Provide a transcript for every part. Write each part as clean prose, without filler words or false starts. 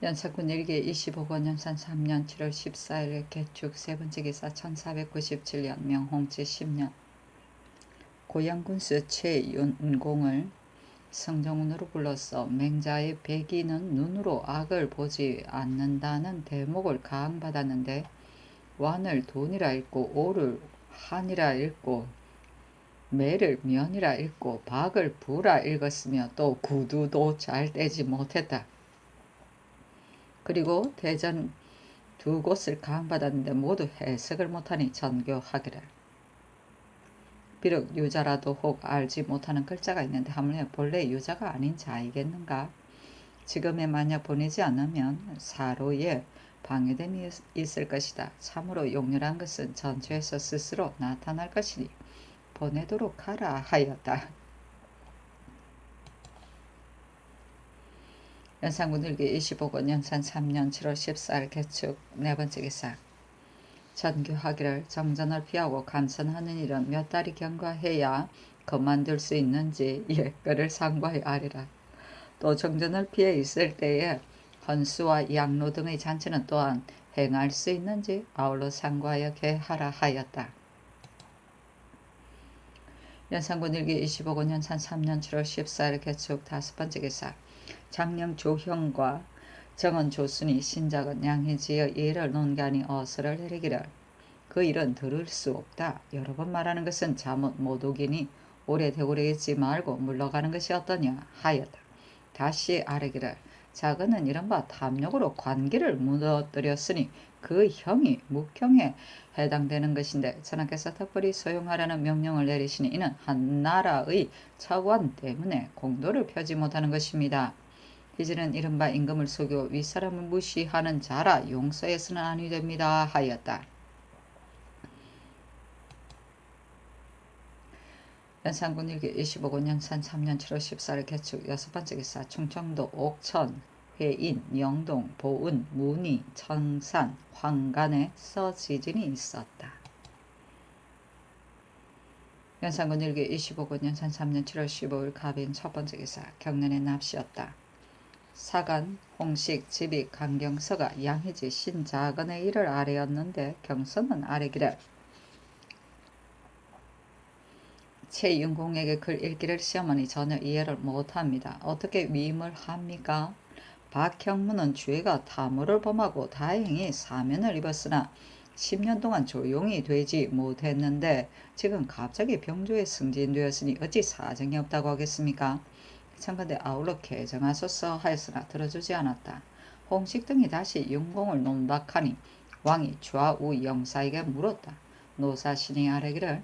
연사군 일기 25권 연산 3년 7월 14일 개축 세번째 기사 1497년 명홍치 10년 고양군수 최윤공을 성정운으로 불러서 맹자의 백이는 눈으로 악을 보지 않는다는 대목을 가항받았는데 완을 돈이라 읽고 오를 한이라 읽고 매를 면이라 읽고 박을 부라 읽었으며 또 구두도 잘 떼지 못했다. 그리고 대전 두 곳을 가항받았는데 모두 해석을 못하니 전교하기를. 비록 유자라도 혹 알지 못하는 글자가 있는데 하물며 본래 유자가 아닌 자이겠는가? 지금에 만약 보내지 않으면 사로에 방해됨이 있을 것이다. 참으로 용렬한 것은 전체에서 스스로 나타날 것이니 보내도록 하라 하였다. 연산군 일기 25권 연산 3년 7월 14일 개축 네번째 기사 전교하기를 정전을 피하고 감선하는 일은 몇 달이 경과해야 그만둘 수 있는지 그를 상고하여 아리라. 또 정전을 피해 있을 때에 헌수와 양로 등의 잔치는 또한 행할 수 있는지 아울러 상고하여 개하라 하였다. 연산군 일기 25권 연산 3년 7월 14일 개축 다섯번째 기사 장령 조형과 정은 조순이 신작은 양희지의 예를 논가니 어서를 내리기를. 그 일은 들을 수 없다. 여러 번 말하는 것은 잘못 못 오기니 오래 대오래 있지 말고 물러가는 것이 어떠냐 하였다. 다시 아뢰기를. 자그는 이른바 탐욕으로 관기를 무너뜨렸으니 그 형이 묵형에 해당되는 것인데 전하께서 특별히 소용하라는 명령을 내리시니 이는 한 나라의 차관 때문에 공도를 펴지 못하는 것입니다. 이제는 이른바 임금을 속이고 윗사람을 무시하는 자라 용서해서는 아니 됩니다 하였다. 연산군 일기 25권 연산 3년 7월 14일 개축 여섯번째 기사 충청도 옥천, 회인, 영동, 보은, 문의, 청산, 황간에 서지진이 있었다. 연산군 일기 25권 연산 3년 7월 15일 갑인 첫번째 기사 경련의 납시였다. 사간, 홍식, 집익, 강경서가 양희지, 신자건의 일을 아뢰었는데 경서는 아뢰기를. 최윤공에게 글 읽기를 시험하니 전혀 이해를 못합니다. 어떻게 위임을 합니까? 박형무는 죄가 탐호를 범하고 다행히 사면을 입었으나 10년 동안 조용히 되지 못했는데 지금 갑자기 병조에 승진되었으니 어찌 사정이 없다고 하겠습니까? 청컨대 아울러 개정하소서 하였으나 들어주지 않았다. 홍식 등이 다시 윤공을 논박하니 왕이 좌우 영사에게 물었다. 노사신이 아뢰기를.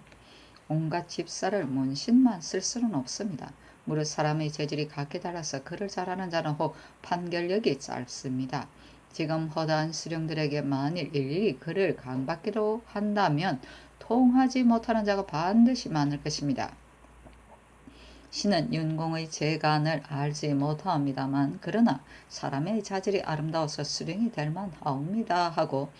온갖 집사를 문신만 쓸 수는 없습니다. 무릇 사람의 재질이 각기 달라서 글을 잘하는 자는 혹 판결력이 짧습니다. 지금 허다한 수령들에게 만일 일일이 글을 강받기로 한다면 통하지 못하는 자가 반드시 많을 것입니다. 신은 윤공의 재간을 알지 못하옵니다만 그러나 사람의 자질이 아름다워서 수령이 될 만하옵니다 하고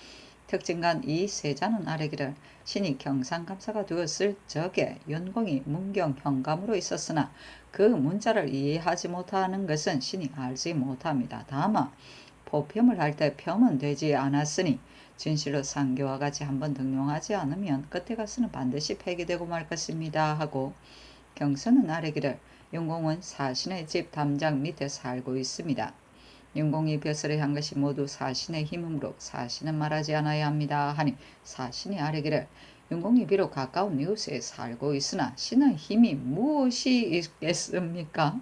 특징간 이 세자는 아뢰기를. 신이 경상감사가 되었을 적에 윤공이 문경 현감으로 있었으나 그 문자를 이해하지 못하는 것은 신이 알지 못합니다. 다만 포평을 할 때 평은 되지 않았으니 진실로 상교와 같이 한번 등용하지 않으면 끝에 가서는 반드시 폐기되고 말 것입니다 하고 경서는 아뢰기를. 윤공은 사신의 집 담장 밑에 살고 있습니다. 윤공이 벼슬을 한 것이 모두 사신의 힘으로 사신은 말하지 않아야 합니다 하니 사신이 아뢰기를. 윤공이 비록 가까운 이웃에 살고 있으나 신의 힘이 무엇이 있겠습니까?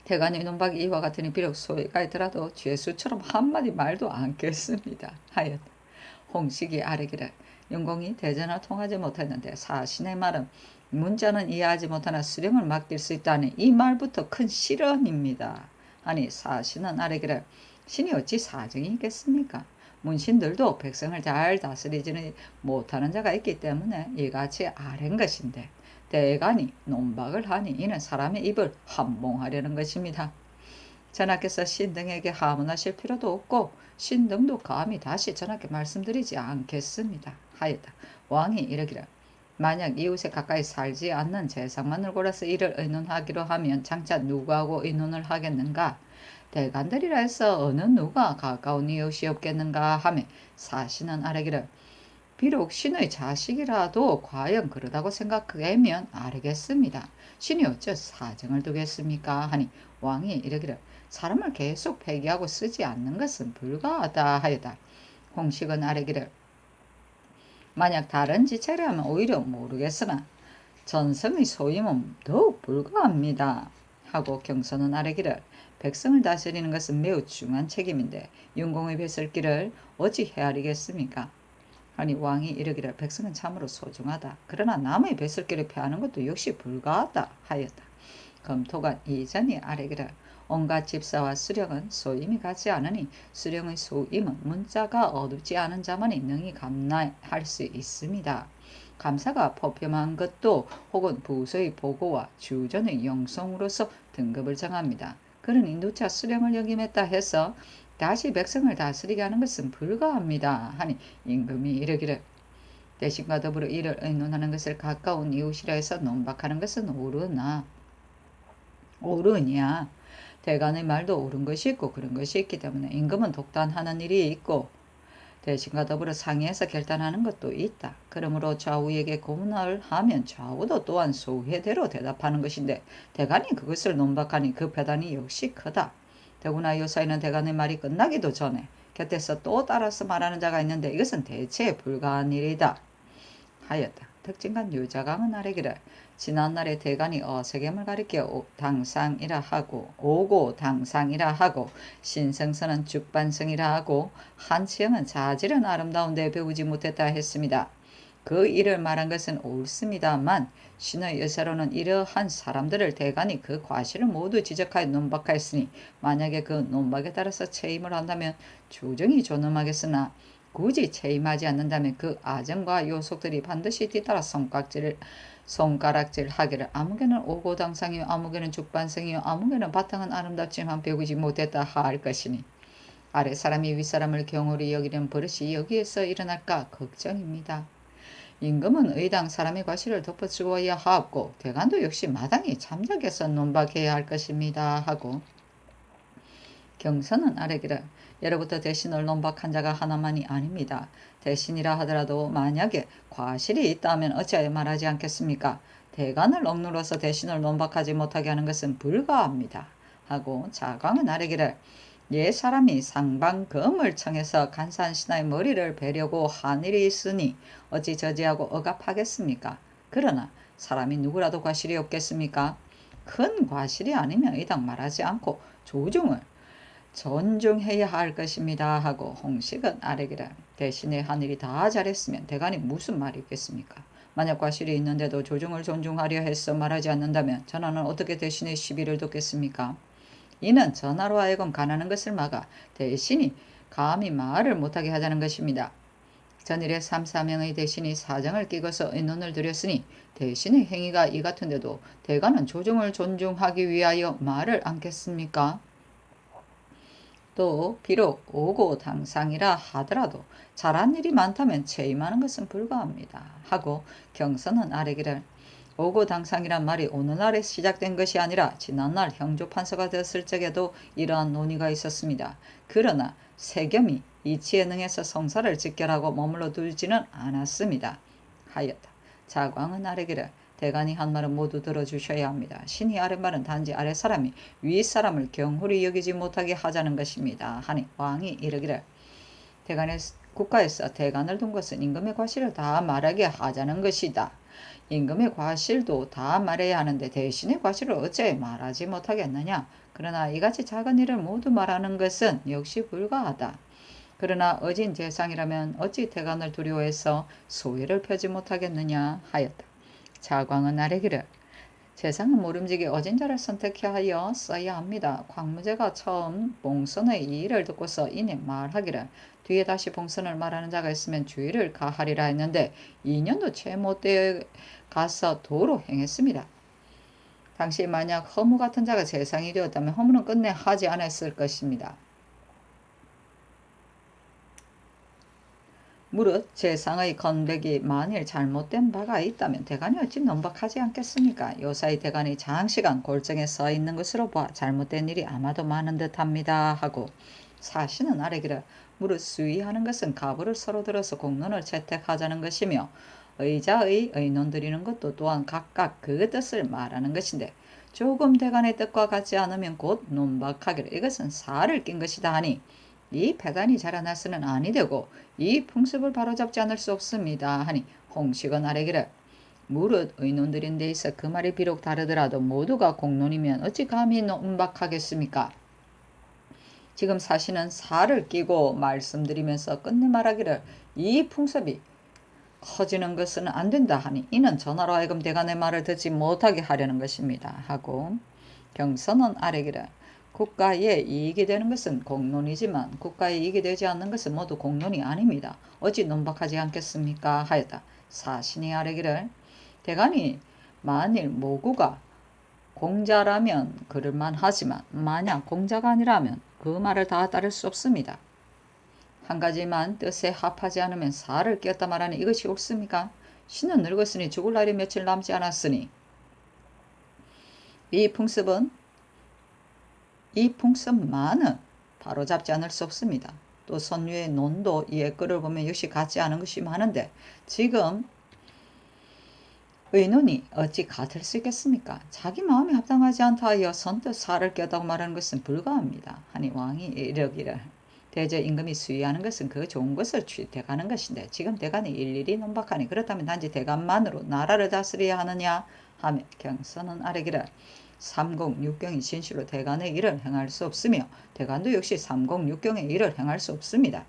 대간의 논박이 이와 같으니 비록 소외가 있더라도 죄수처럼 한마디 말도 않겠습니다 하였다. 홍식이 아뢰기를. 윤공이 대전을 통하지 못했는데 사신의 말은 문자는 이해하지 못하나 수령을 맡길 수 있다니 이 말부터 큰 실언입니다. 아니 사신은 아뢰기를. 신이 어찌 사정이 있겠습니까? 문신들도 백성을 잘 다스리지는 못하는 자가 있기 때문에 이같이 아랜 것인데 대간이 논박을 하니 이는 사람의 입을 함봉하려는 것입니다. 전하께서 신등에게 하문하실 필요도 없고 신등도 감히 다시 전하께 말씀드리지 않겠습니다 하였다. 왕이 이르기를. 만약 이웃에 가까이 살지 않는 재상만을 골라서 이를 의논하기로 하면 장차 누구하고 의논을 하겠는가? 대간들이라 해서 어느 누가 가까운 이웃이 없겠는가 하며 사신은 아뢰기를 비록 신의 자식이라도 과연 그러다고 생각하면 아뢰겠습니다. 신이 어째 사정을 두겠습니까? 하니 왕이 이르기를 사람을 계속 폐기하고 쓰지 않는 것은 불가하다 하였다. 홍식은 아뢰기를 만약 다른 지체를 하면 오히려 모르겠으나 전성의 소임은 더욱 불가합니다. 하고 경선은 아뢰기를 백성을 다스리는 것은 매우 중요한 책임인데 윤공의 뱃슬길을 어찌 헤아리겠습니까? 하니 왕이 이르기를 백성은 참으로 소중하다. 그러나 남의 뱃슬길을 펴하는 것도 역시 불가하다 하였다. 검토관 이전이 아뢰기를 온갖 집사와 수령은 소임이 같지 않으니 수령의 소임은 문자가 어둡지 않은 자만이 능히 감당할 수 있습니다. 감사가 포표한 것도 혹은 부서의 보고와 주전의 영성으로서 등급을 정합니다. 그러니 누차 수령을 역임했다 해서 다시 백성을 다스리게 하는 것은 불가합니다. 하니 임금이 이르기를 대신과 더불어 이를 의논하는 것을 가까운 이웃이라 해서 논박하는 것은 옳으냐? 대간의 말도 옳은 것이 있고 그런 것이 있기 때문에 임금은 독단하는 일이 있고 대신과 더불어 상의해서 결단하는 것도 있다. 그러므로 좌우에게 고문을 하면 좌우도 또한 소회대로 대답하는 것인데 대간이 그것을 논박하니 그 배단이 역시 크다. 더구나 요사이는 대간의 말이 끝나기도 전에 곁에서 또 따라서 말하는 자가 있는데 이것은 대체 불가한 일이다 하였다. 특징간 유자강은 아뢰기를 지난날에 대간이 어세겜을 가리켜 당상이라 하고 오고 당상이라 하고 신성서는 죽반성이라 하고 한치영은 자질은 아름다운데 배우지 못했다 했습니다. 그 일을 말한 것은 옳습니다만 신의 의사로는 이러한 사람들을 대간이 그 과실을 모두 지적하여 논박하였으니 만약에 그 논박에 따라서 체임을 한다면 조정이 존엄하겠으나 굳이 체임하지 않는다면 그 아정과 요속들이 반드시 뒤따라 손가락질 하기를 아무개는 오고당상이요 아무개는 죽반성이요 아무개는 바탕은 아름답지만 배우지 못했다 할 것이니 아래 사람이 윗사람을 경홀히 여기는 버릇이 여기에서 일어날까 걱정입니다. 임금은 의당 사람의 과실을 덮어주어야 하고 대간도 역시 마땅히 참작해서 논박해야 할 것입니다 하고 경선은 아뢰기를 예로부터 대신을 논박한 자가 하나만이 아닙니다. 대신이라 하더라도 만약에 과실이 있다면 어찌하여 말하지 않겠습니까? 대간을 억눌러서 대신을 논박하지 못하게 하는 것은 불가합니다. 하고 자광은 아뢰기를 예 사람이 상방검을 청해서 간사한 신하의 머리를 베려고 한 일이 있으니 어찌 저지하고 억압하겠습니까? 그러나 사람이 누구라도 과실이 없겠습니까? 큰 과실이 아니면 이당 말하지 않고 조중을 존중해야 할 것입니다. 하고 홍식은 아뢰기를 대신에 하늘이 다 잘했으면 대간이 무슨 말이 있겠습니까? 만약 과실이 있는데도 조중을 존중하려 해서 말하지 않는다면 전하는 어떻게 대신의 시비를 듣겠습니까? 이는 전하로 하여금 가난한 것을 막아 대신이 감히 말을 못하게 하자는 것입니다. 전일에 3~4명의 대신이 사정을 끼고서 의논을 드렸으니 대신의 행위가 이 같은데도 대간은 조정을 존중하기 위하여 말을 않겠습니까? 또 비록 오고 당상이라 하더라도 잘한 일이 많다면 체임하는 것은 불가합니다. 하고 경선은 아뢰기를 오고 당상이란 말이 오늘날에 시작된 것이 아니라 지난날 형조판서가 되었을 적에도 이러한 논의가 있었습니다. 그러나 세겸이 이치에 능해서 성사를 직결하고 머물러 두지는 않았습니다. 하였다. 자광은 아뢰기를 대간이 한 말은 모두 들어주셔야 합니다. 신이 아랫 말은 단지 아랫사람이 윗사람을 경홀히 여기지 못하게 하자는 것입니다. 하니 왕이 이르기를 대간의 국가에서 대간을 둔 것은 임금의 과실을 다 말하게 하자는 것이다. 임금의 과실도 다 말해야 하는데 대신의 과실을 어째 말하지 못하겠느냐. 그러나 이같이 작은 일을 모두 말하는 것은 역시 불가하다. 그러나 어진 재상이라면 어찌 대간을 두려워해서 소회를 펴지 못하겠느냐 하였다. 자광은 아뢰기를 재상은 모름지기 어진 자를 선택하여 써야 합니다. 광무제가 처음 봉선의 이 일을 듣고서 이내 말하기를 뒤에 다시 봉선을 말하는 자가 있으면 주의를 가하리라 했는데 2년도 채 못되어 가서 도로 행했습니다. 당시 만약 허무 같은 자가 재상이 되었다면 허무는 끝내 하지 않았을 것입니다. 무릇 재상의 건백이 만일 잘못된 바가 있다면 대간이 어찌 논박하지 않겠습니까? 요사이 대간이 장시간 골정에 서 있는 것으로 보아 잘못된 일이 아마도 많은 듯합니다 하고, 사신은 아래기를 무릇 수의하는 것은 가부를 서로 들어서 공론을 채택하자는 것이며, 의자의 의논 드리는 것도 또한 각각 그 뜻을 말하는 것인데, 조금 대간의 뜻과 같지 않으면 곧 논박하기를 이것은 살을 낀 것이다 하니, 이 패단이 자라나서는 아니 되고 이 풍습을 바로잡지 않을 수 없습니다 하니, 홍식은 아래기를 무릇 의논들인 데 있어 그 말이 비록 다르더라도 모두가 공론이면 어찌 감히 논박하겠습니까? 지금 사신은 살을 끼고 말씀드리면서 끝내 말하기를 이 풍습이 커지는 것은 안 된다 하니, 이는 전하로 하여금 대간의 말을 듣지 못하게 하려는 것입니다 하고, 경선은 아래기를 국가에 이익이 되는 것은 공론이지만 국가에 이익이 되지 않는 것은 모두 공론이 아닙니다. 어찌 논박하지 않겠습니까? 하였다. 사신이 아래기를 대간이 만일 모구가 공자라면 그럴만 하지만 만약 공자가 아니라면 그 말을 다 따를 수 없습니다. 한 가지만 뜻에 합하지 않으면 살을 끼었다 말하니 이것이 옳습니까? 신은 늙었으니 죽을 날이 며칠 남지 않았으니 이 풍습만은 바로잡지 않을 수 없습니다. 또 선유의 논도 이에 글을 보면 역시 같지 않은 것이 많은데 지금 의논이 어찌 같을 수 있겠습니까? 자기 마음에 합당하지 않다 하여 선뜻 살을 끼었다고 말하는 것은 불가합니다 하니, 왕이 이르기를 대저 임금이 수의하는 것은 그 좋은 것을 취택하는 것인데 지금 대간이 일일이 논박하니 그렇다면 단지 대간만으로 나라를 다스려야 하느냐 하며, 경선은 아래기를 삼공육경이 진실로 대간의 일을 행할 수 없으며 대간도 역시 삼공육경의 일을 행할 수 없습니다.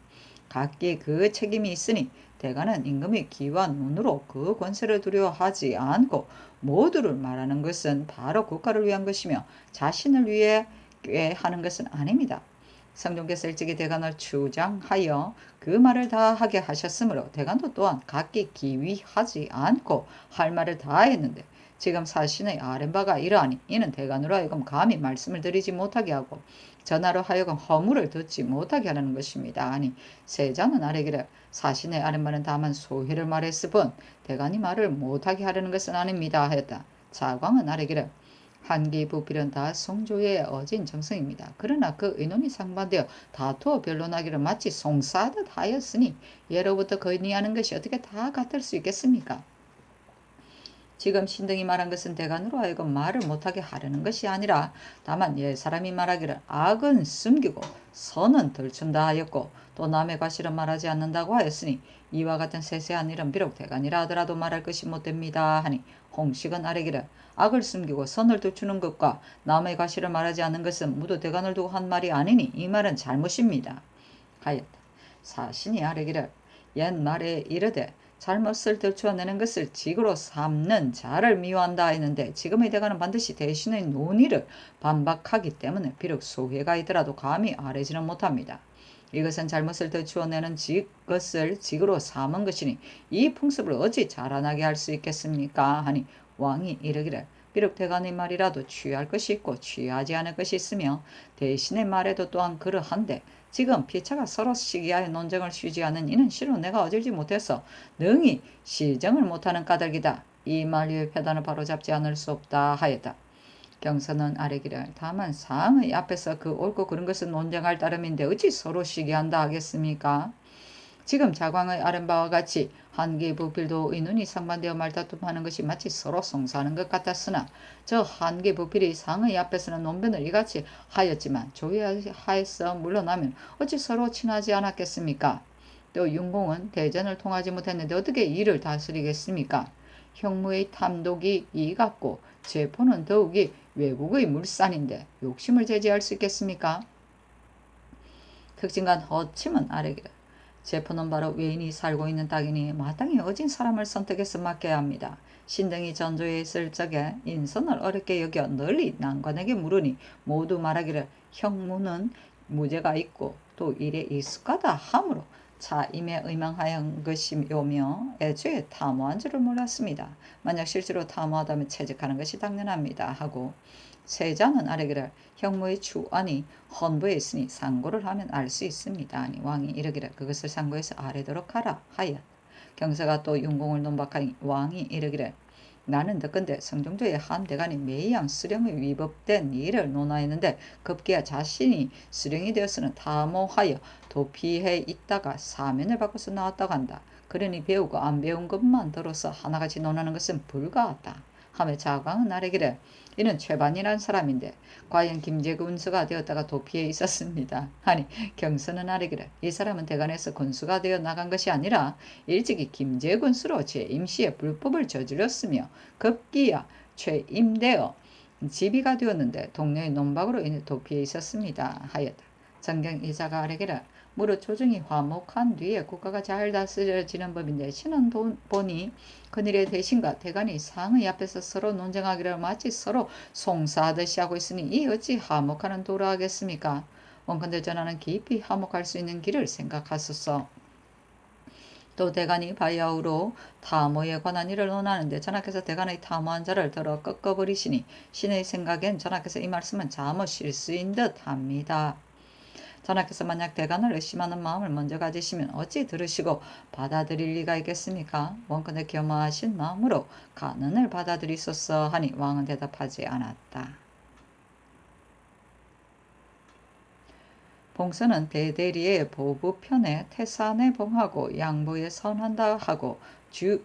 각기 그 책임이 있으니 대간은 임금의 기와 눈으로 그 권세를 두려워하지 않고 모두를 말하는 것은 바로 국가를 위한 것이며 자신을 위해 하는 것은 아닙니다. 성종께서 일찍이 대간을 추장하여 그 말을 다 하게 하셨으므로 대간도 또한 각기 기위하지 않고 할 말을 다 했는데 지금 사신의 아랫바가 이러하니 이는 대간으로 하여금 감히 말씀을 드리지 못하게 하고 전하로 하여금 허물을 듣지 못하게 하는 것입니다. 아니, 세자는 아래기를 사신의 아랫말은 다만 소회를 말했을 뿐 대간이 말을 못하게 하려는 것은 아닙니다 하였다. 자광은 아래기를 한기부필은 다 성조의 어진 정성입니다. 그러나 그 의논이 상반되어 다투어 변론하기를 마치 송사하듯 하였으니 예로부터 거인이하는 것이 어떻게 다 같을 수 있겠습니까? 지금 신등이 말한 것은 대간으로 하여금 말을 못하게 하려는 것이 아니라 다만 옛사람이 말하기를 악은 숨기고 선은 들춘다 하였고 또 남의 과실은 말하지 않는다고 하였으니 이와 같은 세세한 일은 비록 대간이라 하더라도 말할 것이 못됩니다 하니, 홍식은 아래기를 악을 숨기고 선을 들추는 것과 남의 과실을 말하지 않는 것은 모두 대간을 두고 한 말이 아니니 이 말은 잘못입니다 하였다. 사신이 아래기를 옛말에 이르되 잘못을 들추어내는 것을 직으로 삼는 자를 미워한다 했는데 지금의 대가는 반드시 대신의 논의를 반박하기 때문에 비록 소회가 있더라도 감히 아뢰지는 못합니다. 이것은 잘못을 들추어내는 것을 직으로 삼은 것이니 이 풍습을 어찌 자라나게 할 수 있겠습니까? 하니, 왕이 이르기를 비록 대간의 말이라도 취할 것이 있고 취하지 않을 것이 있으며 대신의 말에도 또한 그러한데 지금 피차가 서로 시기하여 논쟁을 쉬지 않은 이는 실로 내가 어질지 못해서 능히 시정을 못하는 까닭이다. 이 만류의 패단을 바로잡지 않을 수 없다 하였다. 경선은 아래기를 다만 상의 앞에서 그 옳고 그른 것은 논쟁할 따름인데 어찌 서로 시기한다 하겠습니까? 지금 자광의 아랫바와 같이 한계부필도 의논이 상반되어 말다툼하는 것이 마치 서로 송사하는 것 같았으나 저 한계부필이 상의 앞에서는 논변을 이같이 하였지만 조회하에서 물러나면 어찌 서로 친하지 않았겠습니까? 또 윤공은 대전을 통하지 못했는데 어떻게 이를 다스리겠습니까? 형무의 탐독이 이 같고 제포는 더욱이 외국의 물산인데 욕심을 제지할 수 있겠습니까? 특징간 허침은 아래기를 제포는 바로 외인이 살고 있는 땅이니 마땅히 어진 사람을 선택해서 맡겨야 합니다. 신등이 전조에 있을 적에 인선을 어렵게 여겨 널리 난관에게 물으니 모두 말하기를 형무는 무죄가 있고 또 일에 익숙하다 하므로 차임에 의망하였 것이오며 애초에 탐호한 줄을 몰랐습니다. 만약 실제로 탐호하다면 채직하는 것이 당연합니다 하고, 세자는 아뢰기를 형무의 주안이 헌부에 있으니 상고를 하면 알 수 있습니다. 아니 왕이 이르기를 그것을 상고해서 아뢰도록 하라 하였. 경서가 또 윤공을 논박하니 왕이 이르기를 나는 듣건대 성종조의 한 대간이 매양 수령의 위법된 일을 논하였는데 급기야 자신이 수령이 되었으는 탐호하여 도피해 있다가 사면을 받고서 나왔다고 한다. 그러니 배우고 안 배운 것만 들어서 하나같이 논하는 것은 불가하다. 하며 자광은 아뢰기를 이는 최반이란 사람인데 과연 김제군수가 되었다가 도피해 있었습니다. 아니 경서는 아뢰기를 이 사람은 대간에서 군수가 되어 나간 것이 아니라 일찍이 김제군수로 재임시에 불법을 저질렀으며 급기야 최임되어 지비가 되었는데 동료의 논박으로 인해 도피해 있었습니다. 하였다. 정경 이자가 아뢰기를 무릇 조정이 화목한 뒤에 국가가 잘 다스려지는 법인데 신은 보니 그늘의 대신과 대간이 상의 앞에서 서로 논쟁하기를 마치 서로 송사하듯이 하고 있으니 이 어찌 화목하는 도로 하겠습니까? 원컨대 전하는 깊이 화목할 수 있는 길을 생각하소서. 또 대간이 바야흐로 탐호에 관한 일을 논하는데 전하께서 대간의 탐호한 자를 들어 꺾어버리시니 신의 생각엔 전하께서 이 말씀은 잘못 실수인 듯 합니다. 전하께서 만약 대간을 의심하는 마음을 먼저 가지시면 어찌 들으시고 받아들일 리가 있겠습니까? 원컨대 겸허하신 마음으로 간언을 받아들이소서 하니 왕은 대답하지 않았다. 봉선은 대대리의 보부편에 태산에 봉하고 양보에 선한다 하고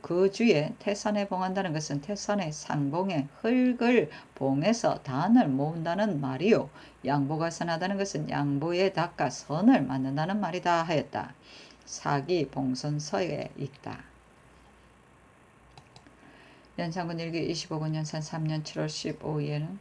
그 주에 태산에 봉한다는 것은 태산의 상봉에 흙을 봉해서 단을 모은다는 말이요 양보가 선하다는 것은 양보에 닦아 선을 만든다는 말이다 하였다. 사기 봉선서에 있다. 연산군 일기 25군 연산 3년 7월 15일에는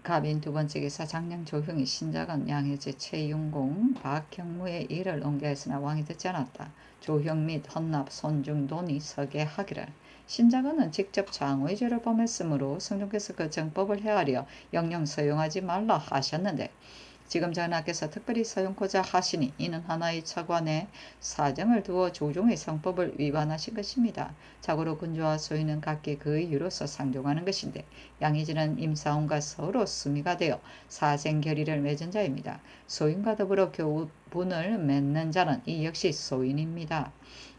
갑인 두 번째 기사 장량 조형이 신작은 양해제 최윤공 박형무의 일을 옹개했으나 왕이 듣지 않았다. 조형 및 헌납 손중돈이 서게하기를 신작은 직접 장의 죄를 범했으므로 성종께서 그 정법을 헤아려 영영 서용하지 말라 하셨는데 지금 전하께서 특별히 서용코자 하시니 이는 하나의 차관에 사정을 두어 조종의 성법을 위반하신 것입니다. 자고로 군주와 소인은 각기 그 이유로서 상종하는 것인데 양의진은 임사원과 서로 수미가 되어 사생결의를 맺은 자입니다. 소인과 더불어 교분을 맺는 자는 이 역시 소인입니다.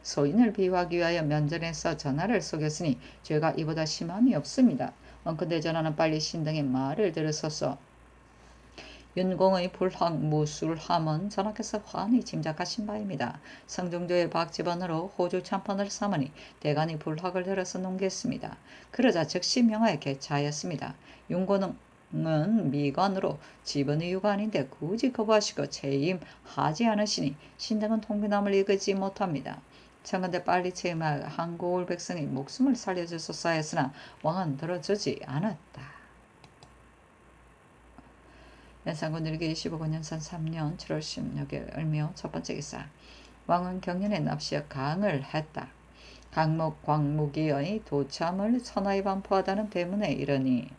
소인을 비유하기 위하여 면전에서 전하를 속였으니 죄가 이보다 심함이 없습니다. 원컨대 전하는 빨리 신등의 말을 들으소서. 윤공의 불학무술함은 전하께서 환히 짐작하신 바입니다. 성종조의 박집원으로 호주 참판을 삼으니 대간이 불학을 들어서 농겠습니다. 그러자 즉시 명하에 개차하였습니다. 윤공은 미관으로 집원의 유관인데 굳이 거부하시고 채임하지 않으시니 신등은 통비남을 이기지 못합니다. 청컨대 빨리 채임하여 한고을 백성의 목숨을 살려주소서 했으나 왕은 들어주지 않았다. 연산군 일기 25군 연산 3년 7월 16일 을묘 첫 번째 기사 왕은 경년에 납시어 강을 했다. 강목 광무기의 도참을 천하에 반포하다는 대문에 이르니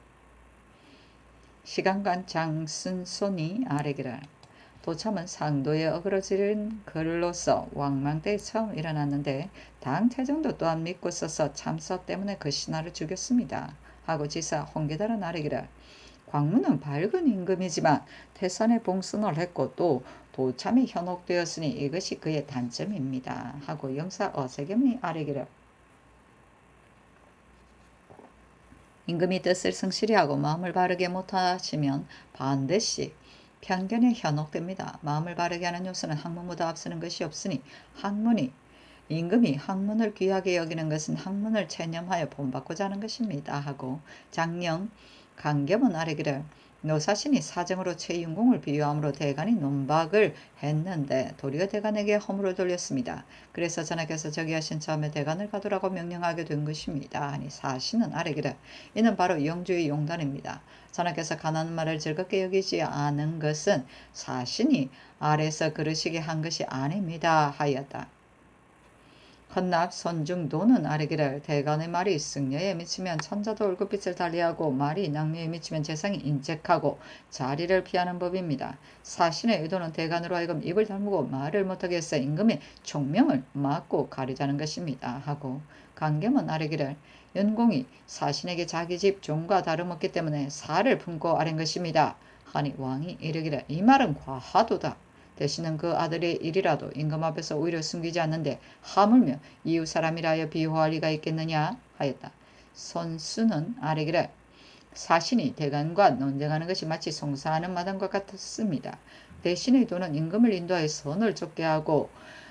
시간간 장순손이 아뢰기를 도참은 상도에 어그러지는 글로서 왕망 때 처음 일어났는데 당 태정도 또한 믿고 있어서 참사 때문에 그 신하를 죽였습니다. 하고 지사 홍계달은 아뢰기를 광무는 밝은 임금이지만 태산에 봉선을 했고 또 도참이 현혹되었으니 이것이 그의 단점입니다. 하고 영사 어세겸이 아뢰기를 임금이 뜻을 성실히 하고 마음을 바르게 못하시면 반드시 편견에 현혹됩니다. 마음을 바르게 하는 요소는 학문보다 앞서는 것이 없으니 임금이 학문을 귀하게 여기는 것은 학문을 체념하여 본받고자 하는 것입니다. 하고 장령 강겸은 아뢰기를 노사신이 사정으로 최윤공을 비유함으로 대간이 논박을 했는데 도리어 대간에게 허물을 돌렸습니다. 그래서 전하께서 저기하신 처음에 대간을 가두라고 명령하게 된 것입니다. 하니 사신은 아뢰기를 이는 바로 영주의 용단입니다. 전하께서 가난한 말을 즐겁게 여기지 않은 것은 사신이 아래서 그러시게 한 것이 아닙니다. 하였다. 헌납 선중도는 아뢰기를 대간의 말이 승려에 미치면 천자도 얼굴빛을 달리하고 말이 낭묘에 미치면 재상이 인책하고 자리를 피하는 법입니다. 사신의 의도는 대간으로 하여금 입을 다물고 말을 못하게 해서 임금의 총명을 막고 가리자는 것입니다. 하고 강겸은 아뢰기를 연공이 사신에게 자기 집 종과 다름없기 때문에 살을 품고 아랜 것입니다. 하니 왕이 이르기를 이 말은 과하도다. 대신은 그 아들의 일이라도 임금 앞에서 오히려 숨기지 않는데 하물며 이웃 사람이라 하여 비호할 리가 있겠느냐 하였다. 선수는 아뢰기를 사신이 대간과 논쟁하는 것이 마치 송사하는 마당과 같았습니다. 대신의 도는 임금을 인도하여 선을 좁게 하고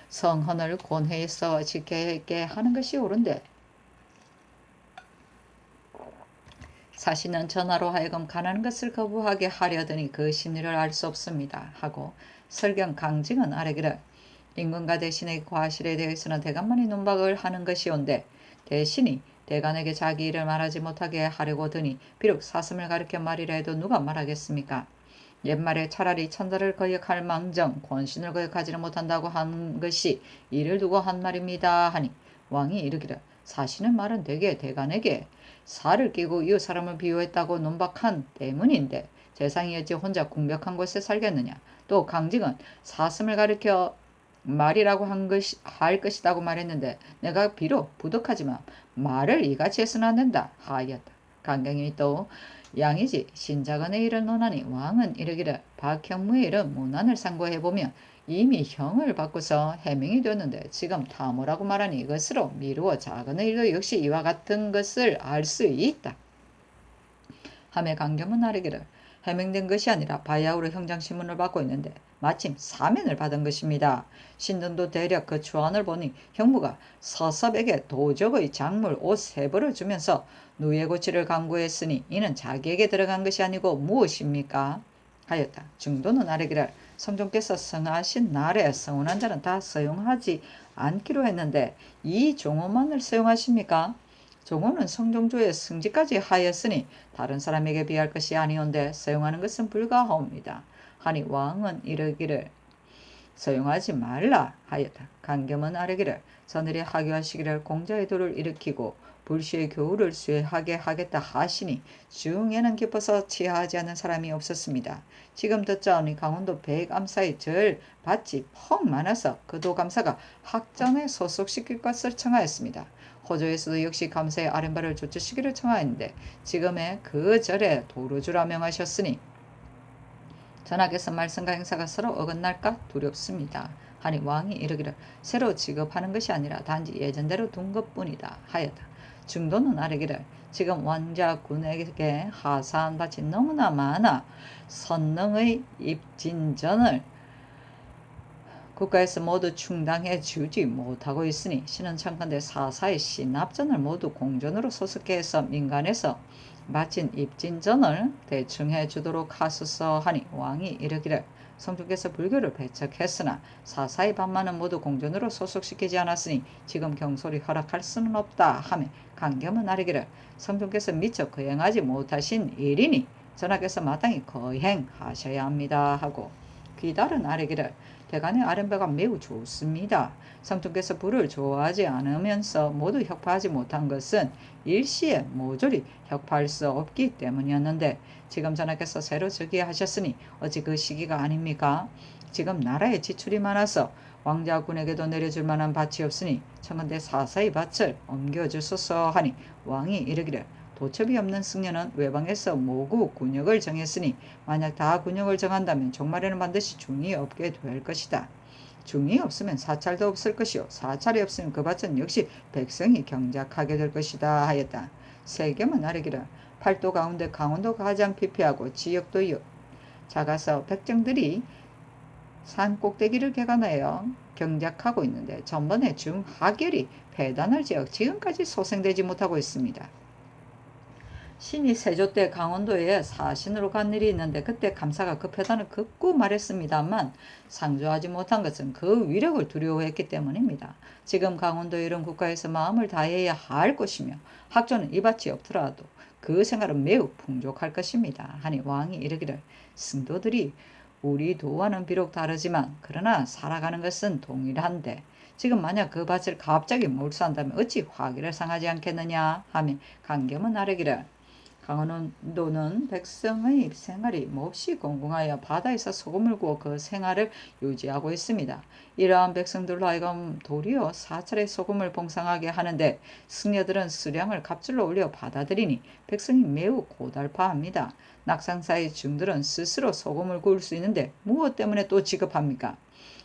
성헌을 권회에서 지켜게 하는 것이 옳은데 사신은 전하로 하여금 가난한 것을 거부하게 하려더니 그 심리를 알 수 없습니다. 하고 설경 강증은 아뢰기를 임금과 대신의 과실에 대해서는 대간만이 논박을 하는 것이온데 대신이 대간에게 자기 일을 말하지 못하게 하려고 드니 비록 사슴을 가리켜 말이라 해도 누가 말하겠습니까? 옛말에 차라리 천자를 거역할 망정 권신을 거역하지는 못한다고 한 것이 이를 두고 한 말입니다 하니 왕이 이르기를 사신의 말은 되게 대간에게 살을 끼고 이웃 사람을 비유했다고 논박한 때문인데 세상이 어찌 혼자 궁벽한 곳에 살겠느냐. 또 강직은 사슴을 가리켜 말이라고 할 것이라고 말했는데 내가 비록 부득하지만 말을 이같이 해서는 안 된다 하였다. 강경이 또 양이지 신자간의 일을 논하니 왕은 이르기를 박형무의 일은 문안을 상고해보면 이미 형을 받고서 해명이 되었는데 지금 다모라고 말하니 이것으로 미루어 작은의 일도 역시 이와 같은 것을 알 수 있다. 하매 강경은 아뢰기를 해명된 것이 아니라 바야흐로 형장신문을 받고 있는데 마침 사면을 받은 것입니다. 신등도 대략 그 초안을 보니 형무가 서섭에게 도적의 작물 옷 3벌을 주면서 누에고치를 강구했으니 이는 자기에게 들어간 것이 아니고 무엇입니까? 하였다. 중도는 아뢰기를 성종께서 성하신 날에 서운한 자는 다 사용하지 않기로 했는데 이 종호만을 사용하십니까? 종호는 성종조의 승지까지 하였으니 다른 사람에게 비할 것이 아니온데 사용하는 것은 불가하옵니다. 하니 왕은 이르기를 사용하지 말라 하였다. 강겸은 아뢰기를 저늘이 하교하시기를 공자의 도를 일으키고 불시의 교우를 수행하게 하겠다 하시니 중에는 깊어서 치하하지 않는 사람이 없었습니다. 지금 듣자오니 강원도 백암사의 절 밭이 펑 많아서 그도 감사가 학전에 소속시킬 것을 청하였습니다. 호조에서도 역시 감사의 아랫발을 조치시기를 청하였는데 지금의 그 절에 도루주라 명하셨으니 전하께서 말씀과 행사가 서로 어긋날까 두렵습니다. 하니 왕이 이르기를 새로 지급하는 것이 아니라 단지 예전대로 둔 것뿐이다 하였다. 중도는 아뢰기를 지금 왕자군에게 하사한 밭이 너무나 많아 선능의 입진전을 국가에서 모두 충당해 주지 못하고 있으니 신은 청컨대 사사의 신납전을 모두 공전으로 소속해 해서 민간에서 마친 입진전을 대충해 주도록 하소서 하니 왕이 이르기를 성주께서 불교를 배척했으나 사사의 반만은 모두 공전으로 소속시키지 않았으니 지금 경솔이 허락할 수는 없다 하며 강겸은 아뢰기를 성주께서 미처 거행하지 못하신 일이니 전하께서 마땅히 거행하셔야 합니다 하고 귀달은 아뢰기를 대간의 아랫배가 매우 좋습니다. 성종께서 불을 좋아하지 않으면서 모두 혁파하지 못한 것은 일시에 모조리 혁파할 수 없기 때문이었는데 지금 전하께서 새로 즉위하셨으니 어찌 그 시기가 아닙니까? 지금 나라에 지출이 많아서 왕자군에게도 내려줄 만한 밭이 없으니 청컨대 사사의 밭을 옮겨주소서 하니 왕이 이르기를 도첩이 없는 승려는 외방에서 모구 군역을 정했으니 만약 다 군역을 정한다면 종말에는 반드시 중이 없게 될 것이다. 중이 없으면 사찰도 없을 것이요 사찰이 없으면 그 밭은 역시 백성이 경작하게 될 것이다 하였다. 세겜은 아뢰기를 팔도 가운데 강원도가 가장 피폐하고 지역도 작아서 백정들이 산 꼭대기를 개간하여 경작하고 있는데 전번에 중하결이 폐단할 지역 지금까지 소생되지 못하고 있습니다. 신이 세조 때 강원도에 사신으로 간 일이 있는데 그때 감사가 그 폐단을 긋고 말했습니다만 상주하지 못한 것은 그 위력을 두려워했기 때문입니다. 지금 강원도 이런 국가에서 마음을 다해야 할 것이며 학조는 이 밭이 없더라도 그 생활은 매우 풍족할 것입니다. 하니 왕이 이르기를 승도들이 우리 도와는 비록 다르지만 그러나 살아가는 것은 동일한데 지금 만약 그 밭을 갑자기 몰수한다면 어찌 화기를 상하지 않겠느냐 하며 강겸은 아뢰기를 강원도는 백성의 생활이 몹시 공공하여 바다에서 소금을 구워 그 생활을 유지하고 있습니다. 이러한 백성들로 하여금 도리어 사찰의 소금을 봉상하게 하는데 승려들은 수량을 갑절로 올려 받아들이니 백성이 매우 고달파합니다. 낙상사의 중들은 스스로 소금을 구울 수 있는데 무엇 때문에 또 지급합니까?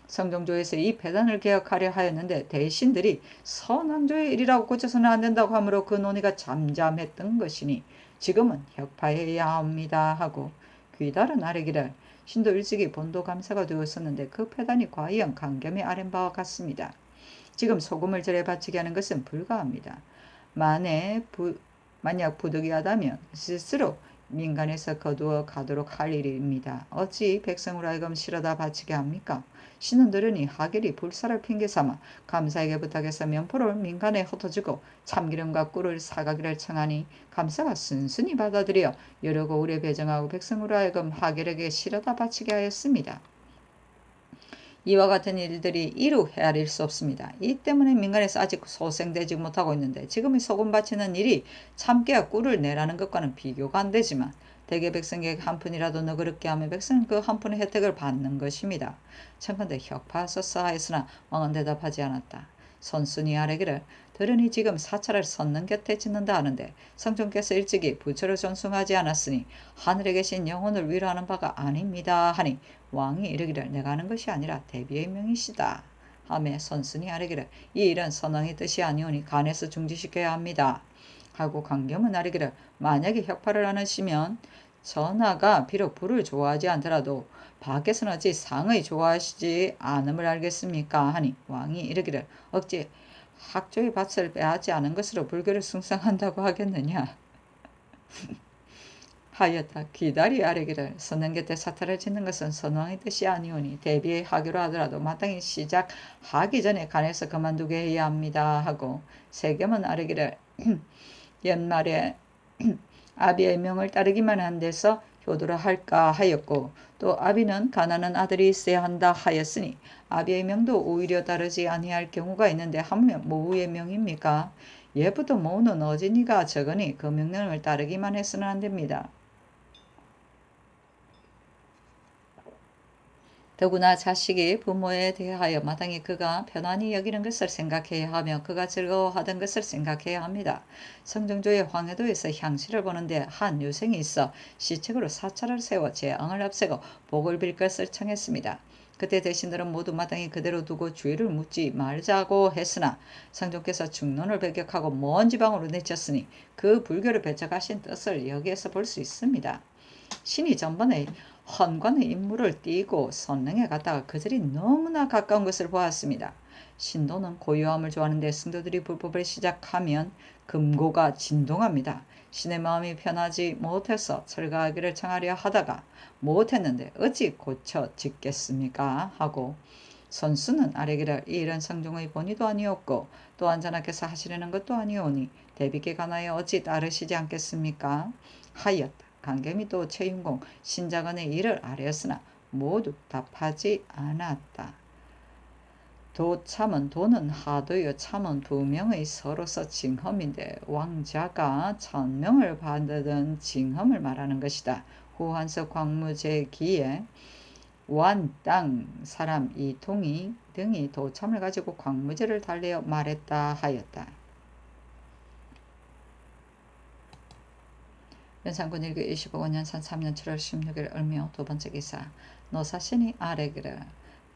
성종조에서 이 배단을 개혁하려 하였는데 대신들이 선왕조의 일이라고 고쳐서는 안 된다고 하므로 그 논의가 잠잠했던 것이니 지금은 혁파해야 합니다 하고 귀다른 아래기를 신도 일찍이 본도 감사가 되었었는데 그 배단이 과연 강겸의 아랜 바와 같습니다. 지금 소금을 절에 바치게 하는 것은 불가합니다. 만약 부득이하다면 스스로 민간에서 거두어 가도록 할 일입니다. 어찌 백성으로 하여금 실어다 바치게 합니까? 신은 들으니 하길이 불사를 핑계삼아 감사에게 부탁해서 면포를 민간에 흩어주고 참기름과 꿀을 사가기를 청하니 감사가 순순히 받아들여 여러 고을에 배정하고 백성으로 하여금 하길에게 실어다 바치게 하였습니다. 이와 같은 일들이 이루 헤아릴 수 없습니다. 이 때문에 민간에서 아직 소생되지 못하고 있는데 지금의 소금 바치는 일이 참깨와 꿀을 내라는 것과는 비교가 안 되지만 대개 백성에게 한 푼이라도 너그럽게 하면 백성은 그 한 푼의 혜택을 받는 것입니다. 청컨대 혁파하소서 하였으나 왕은 대답하지 않았다. 선순위 아래기를 들으니 지금 사찰을 섰는 곁에 짓는다 하는데 성종께서 일찍이 부처를 존숭하지 않았으니 하늘에 계신 영혼을 위로하는 바가 아닙니다 하니 왕이 이르기를 내가 하는 것이 아니라 대비의 명이시다 하매 선순위 아래기를 이 일은 선왕의 뜻이 아니오니 간에서 중지시켜야 합니다 하고 강겸은 아래기를 만약에 혁파를 안하시면 전하가 비록 부를 좋아하지 않더라도 밖에서는 어찌 상의 좋아하시지 않음을 알겠습니까 하니 왕이 이르기를 어찌 학조의 밭을 빼앗지 않은 것으로 불교를 숭상한다고 하겠느냐 하였다. 기다리 아래기를 선왕 곁에 사찰을 짓는 것은 선왕의 뜻이 아니오니 대비의 하기로 하더라도 마땅히 시작하기 전에 간에서 그만두게 해야 합니다 하고 세겸은 아래기를 연말에 아비의 명을 따르기만 한 데서 효도를 할까 하였고 또 아비는 가난한 아들이 있어야 한다 하였으니 아비의 명도 오히려 따르지 아니할 경우가 있는데 하물며 모우의 명입니까? 예부터 모우는 어진이가 적으니 그 명령을 따르기만 해서는 안 됩니다. 더구나 자식이 부모에 대하여 마땅히 그가 편안히 여기는 것을 생각해야 하며 그가 즐거워하던 것을 생각해야 합니다. 성종조의 황해도에서 향시를 보는데 한 유생이 있어 시책으로 사찰을 세워 재앙을 앞세고 복을 빌 것을 청했습니다. 그때 대신들은 모두 마땅히 그대로 두고 주의를 묻지 말자고 했으나 성종께서 중론을 배격하고 먼 지방으로 내쳤으니 그 불교를 배척하신 뜻을 여기에서 볼 수 있습니다. 신이 전번에 헌관의 임무를 띠고 선릉에 갔다가 그들이 너무나 가까운 것을 보았습니다. 신도는 고요함을 좋아하는데 승도들이 불법을 시작하면 금고가 진동합니다. 신의 마음이 편하지 못해서 철거하기를 청하려 하다가 못했는데 어찌 고쳐 짓겠습니까? 하고 선수는 아래기를 이 일은 성종의 본의도 아니었고 또한 전하께서 하시려는 것도 아니오니 대비께 관하여 어찌 따르시지 않겠습니까? 하였다. 강겸이 또 최윤공, 신자건의 일을 아뢰었으나 모두 답하지 않았다. 도는 하도요 참은 두 명의 서로서 징험인데 왕자가 1000명을 받은 징험을 말하는 것이다. 후한서 광무제기에 완, 땅, 사람, 이통이 등이 도참을 가지고 광무제를 달래어 말했다 하였다. 연산군 일기 25년 산 3년 7월 16일 을묘 두 번째 기사 노사신이 아래기를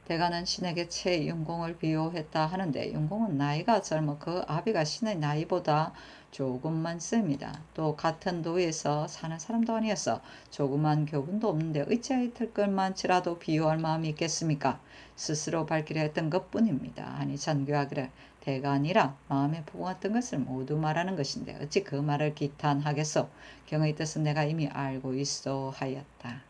대가는 신에게 최윤공을 비유했다 하는데 윤공은 나이가 젊어 그 아비가 신의 나이보다 조금만 씁니다. 또 같은 도에서 사는 사람도 아니어서 조그만 교훈도 없는데 어찌하여 것만치라도 비유할 마음이 있겠습니까? 스스로 밝히려 했던 것뿐입니다. 아니 전교하기를 대가 아니라 마음에 품었던 것을 모두 말하는 것인데 어찌 그 말을 기탄하겠소? 경의 뜻은 내가 이미 알고 있어 하였다.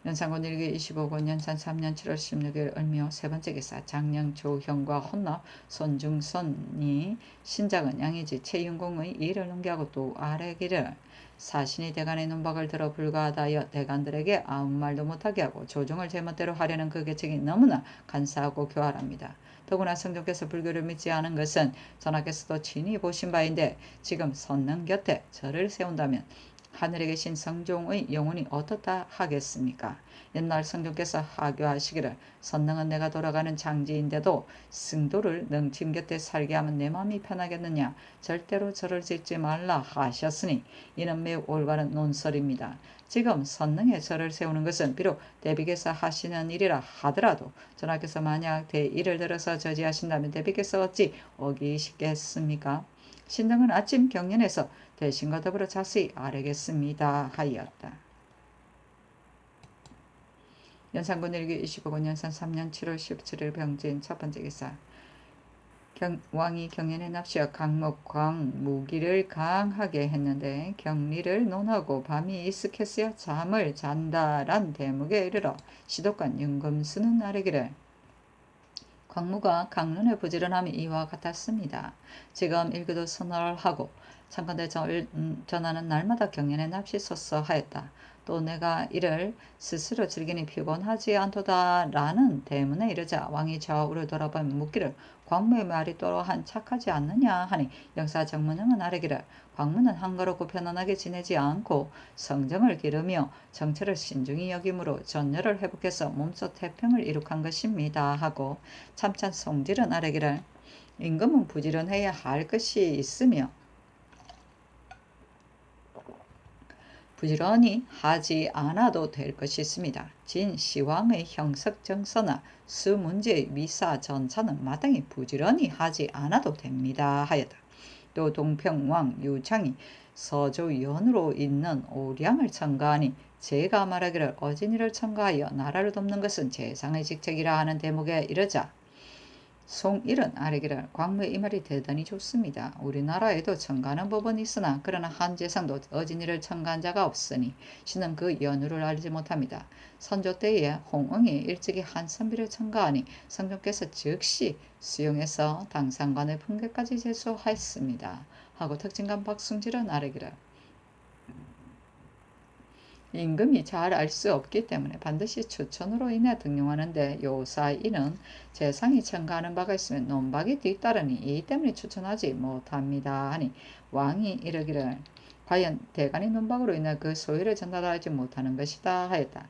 연산군 일기 25권 연산 3년 7월 16일 을묘 세 번째 기사 장령 조형과 혼납 손중선이 신작은 양이지 최윤공의 일을 넘겨하고 또 아래기를 사신이 대간의 논박을 들어 불가하다여 대간들에게 아무 말도 못하게 하고 조정을 제멋대로 하려는 그 계책이 너무나 간사하고 교활합니다. 더구나 성종께서 불교를 믿지 않은 것은 전하께서도 친히 보신 바인데 지금 선능 곁에 절을 세운다면 하늘에 계신 성종의 영혼이 어떻다 하겠습니까? 옛날 성종께서 하교하시기를 선능은 내가 돌아가는 장지인데도 승도를 능침 곁에 살게 하면 내 마음이 편하겠느냐, 절대로 절을 짓지 말라 하셨으니 이는 매우 올바른 논설입니다. 지금 선능에 절을 세우는 것은 비록 대비께서 하시는 일이라 하더라도 전하께서 만약 대의를 들어서 저지하신다면 대비께서 어찌 어기시겠습니까? 신등은 아침 경연에서 대신과 더불어 자세히 아뢰겠습니다 하였다. 연산군 일기 25군 연산 3년 7월 17일 병진 첫 번째 기사. 왕이 경연에 납시어 강목 광무기를 강하게 했는데 경리를 논하고 밤이 익숙했어야 잠을 잔다란 대목에 이르러 시독관 윤금수는 아뢰기를 광무가 강론의 부지런함이 이와 같았습니다. 지금 일기도 선언하고 참관대 전하는 날마다 경연에 납시소서 하였다. 또 내가 이를 스스로 즐기니 피곤하지 않도다라는 대문에 이르자 왕이 좌우를 돌아보며 묻기를 광무의 말이 또한 착하지 않느냐 하니 영사 정문영은 아뢰기를 광무는 한가롭고 편안하게 지내지 않고 성정을 기르며 정체를 신중히 여김으로 전열을 회복해서 몸소 태평을 이룩한 것입니다 하고 참찬 송질은 아뢰기를 임금은 부지런해야 할 것이 있으며 부지런히 하지 않아도 될 것이 있습니다. 진 시황의 형석정서나 수문제의 미사전차는 마땅히 부지런히 하지 않아도 됩니다 하였다. 또 동평왕 유창이 서조연으로 있는 오량을 첨가하니 제가 말하기를 어진이를 첨가하여 나라를 돕는 것은 재상의 직책이라 하는 대목에 이르자 송일은 아뢰기를 광무의 이 말이 대단히 좋습니다. 우리나라에도 첨가하는 법은 있으나 그러나 한 재상도 어진이를 첨가한 자가 없으니 신은 그 연유를 알지 못합니다. 선조 때에 홍응이 일찍이 한선비를 첨가하니 성종께서 즉시 수용해서 당상관의 품계까지 제수하였습니다. 하고 특진관 박승질은 아뢰기를 임금이 잘 알 수 없기 때문에 반드시 추천으로 인해 등용하는데 요사이는 재상이 첨가하는 바가 있으면 논박이 뒤따르니 이 때문에 추천하지 못합니다 하니 왕이 이르기를 과연 대간이 논박으로 인해 그 소위를 전달하지 못하는 것이다 하였다.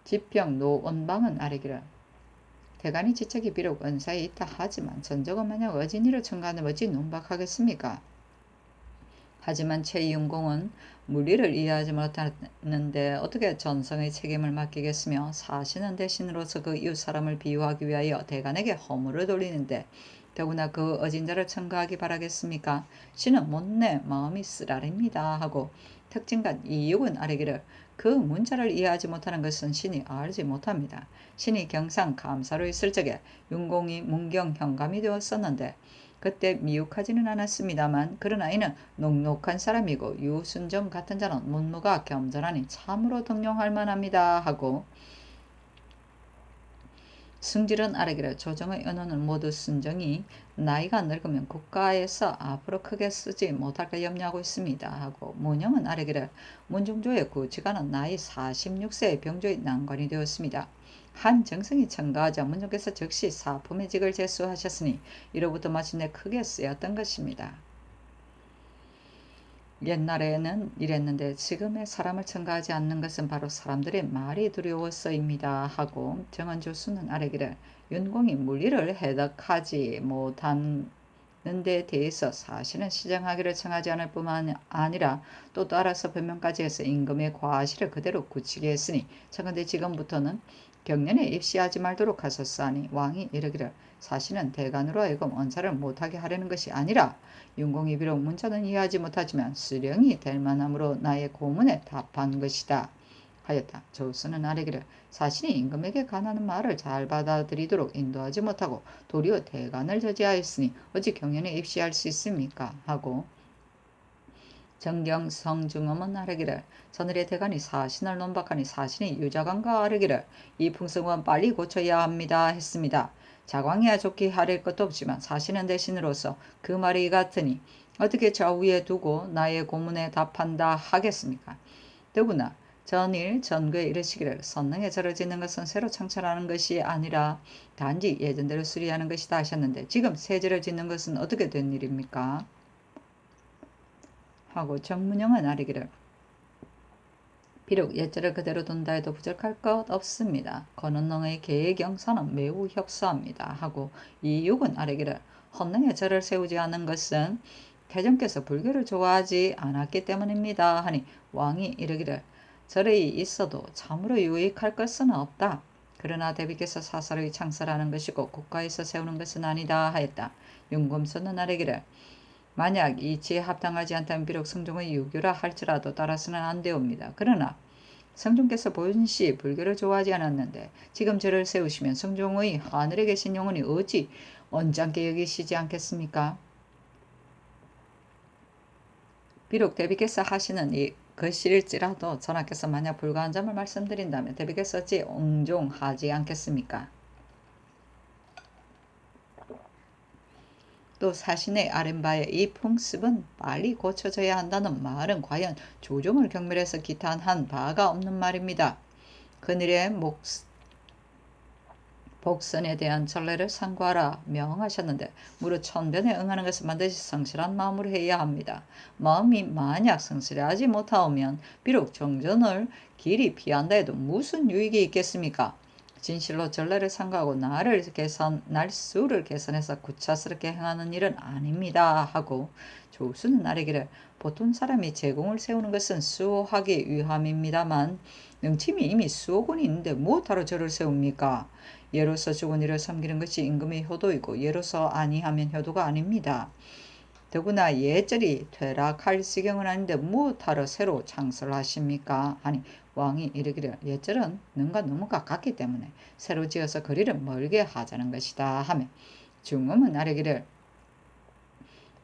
지평 노원방은 아뢰기를 대간이 지책이 비록 은사에 있다 하지만 전적은 만약 어진이를 첨가하는 어찌 논박하겠습니까? 하지만 최윤공은 무리를 이해하지 못하는데 어떻게 전성의 책임을 맡기겠으며 사신은 대신으로서 그 이웃 사람을 비유하기 위하여 대간에게 허물을 돌리는데 더구나 그 어진자를 첨가하기 바라겠습니까? 신은 못내 마음이 쓰라립니다 하고 특징간 이육은 아뢰기를 그 문자를 이해하지 못하는 것은 신이 알지 못합니다. 신이 경상 감사로 있을 적에 윤공이 문경 현감이 되었었는데 그때 미혹하지는 않았습니다만 그러나 이는 녹록한 사람이고 유순정 같은 자는 문무가 겸손하니 참으로 등용할 만합니다 하고 승질은 아뢰기를 조정의 언어는 모두 순정이 나이가 늙으면 국가에서 앞으로 크게 쓰지 못할까 염려하고 있습니다 하고 문영은 아뢰기를 문중조의 구치관은 나이 46세의 병조의 난관이 되었습니다. 한 정성이 첨가하자 문종께서 즉시 사품의 직을 제수하셨으니 이로부터 마침내 크게 쓰였던 것입니다. 옛날에는 이랬는데 지금의 사람을 첨가하지 않는 것은 바로 사람들의 말이 두려워서입니다 하고 정은조수는 아뢰기를 윤공이 물리를 해독하지 못하는 데 대해서 사실은 시정하기를 청하지 않을 뿐만 아니라 또 따라서 변명까지 해서 임금의 과실을 그대로 굳히게 했으니 청컨대 지금부터는 경연에 입시하지 말도록 하셨사니 왕이 이르기를 사실은 대간으로 하여금 언사를 못하게 하려는 것이 아니라 윤공이 비록 문자는 이해하지 못하지만 수령이 될 만함으로 나의 고문에 답한 것이다 하였다. 조수는 아뢰기를 사신이 임금에게 관하는 말을 잘 받아들이도록 인도하지 못하고 도리어 대간을 저지하였으니 어찌 경연에 입시할 수 있습니까? 하고 정경성중엄은 아뢰기를 전일의 대간이 사신을 논박하니 사신이 유자관과 아뢰기를 이 풍성은 빨리 고쳐야 합니다 했습니다. 자광이야 좋게 하릴 것도 없지만 사신은 대신으로서 그 말이 같으니 어떻게 저 위에 두고 나의 고문에 답한다 하겠습니까? 더구나 전일 전교에 이르시기를 선능의 절을 짓는 것은 새로 창설하는 것이 아니라 단지 예전대로 수리하는 것이다 하셨는데 지금 새 절을 짓는 것은 어떻게 된 일입니까? 하고 정문영은 아뢰기를 비록 옛절을 그대로 둔다 해도 부족할 것 없습니다. 권은능의 계경사는 매우 협소합니다. 하고 이육은 아뢰기를 헌능의 절을 세우지 않은 것은 태종께서 불교를 좋아하지 않았기 때문입니다. 하니 왕이 이르기를 절이 있어도 참으로 유익할 것은 없다. 그러나 대비께서 사사로이 창설하는 것이고 국가에서 세우는 것은 아니다 하였다. 윤검소는 아뢰기를 만약 이치에 합당하지 않다면 비록 성종의 유교라 할지라도 따라서는 안 되옵니다. 그러나 성종께서 본시 불교를 좋아하지 않았는데 지금 절을 세우시면 성종의 하늘에 계신 영혼이 어찌 언짢게 여기시지 않겠습니까? 비록 대비께서 하시는 이 것일지라도 전하께서 만약 불가한 점을 말씀드린다면 대비께서 어찌 옹종하지 않겠습니까? 또 사신의 아랫바에 이 풍습은 빨리 고쳐져야 한다는 말은 과연 조종을 경멸해서 기탄한 바가 없는 말입니다. 그늘의 복선에 대한 전례를 상고하라 명하셨는데 무릇 천변에 응하는 것은 반드시 성실한 마음으로 해야 합니다. 마음이 만약 성실하지 못하오면 비록 정전을 길이 피한다 해도 무슨 유익이 있겠습니까? 진실로 전례를 상고하고 날수를 개선해서 구차스럽게 행하는 일은 아닙니다. 하고 조수는 아뢰기를 보통 사람이 제공을 세우는 것은 수호하기 위함입니다만 능침이 이미 수호군이 있는데 무엇하러 절을 세웁니까? 예로서 죽은 이를 섬기는 것이 임금의 효도이고 예로서 아니하면 효도가 아닙니다. 더구나 예절이 퇴락할 지경은 아닌데 무엇하러 새로 창설하십니까? 하니 왕이 이르기를 예절은 능과 너무 가깝기 때문에 새로 지어서 거리를 멀게 하자는 것이다 하며 중음은 아뢰기를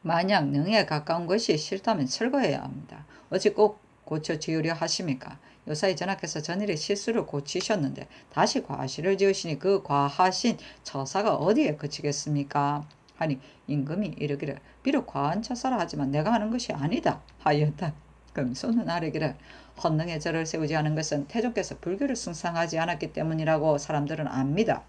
만약 능에 가까운 것이 싫다면 철거해야 합니다. 어찌 꼭 고쳐 지으려 하십니까? 요사이 전하께서 전일의 실수를 고치셨는데 다시 과실을 지으시니 그 과하신 처사가 어디에 그치겠습니까? 하니 임금이 이르기를 비록 과한 처사라 하지만 내가 하는 것이 아니다 하였다. 금소는 아뢰기를 헌능의 절을 세우지 않은 것은 태종께서 불교를 숭상하지 않았기 때문이라고 사람들은 압니다.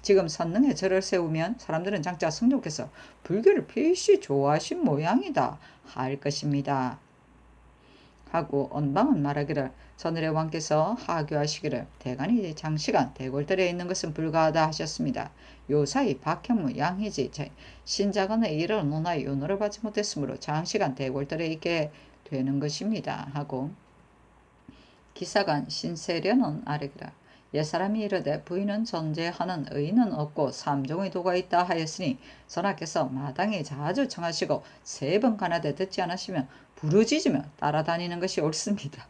지금 선능의 절을 세우면 사람들은 장차 성종께서 불교를 필시 좋아하신 모양이다 할 것입니다. 하고 언방은 말하기를 전일의 왕께서 하교하시기를 대간이 장시간 대궐들에 있는 것은 불가하다 하셨습니다. 요사이 박형무 양희지 신자간의 일을 논하여 윤호를 받지 못했으므로 장시간 대궐들에 있게 되는 것입니다. 하고 기사관 신세련은 아뢰기라 옛사람이 이르되 부인은 존재하는 의인은 없고 삼종의 도가 있다 하였으니 전하께서 마땅히 자주 청하시고 3번 가나되 듣지 않으시면 부르짖으며 따라다니는 것이 옳습니다.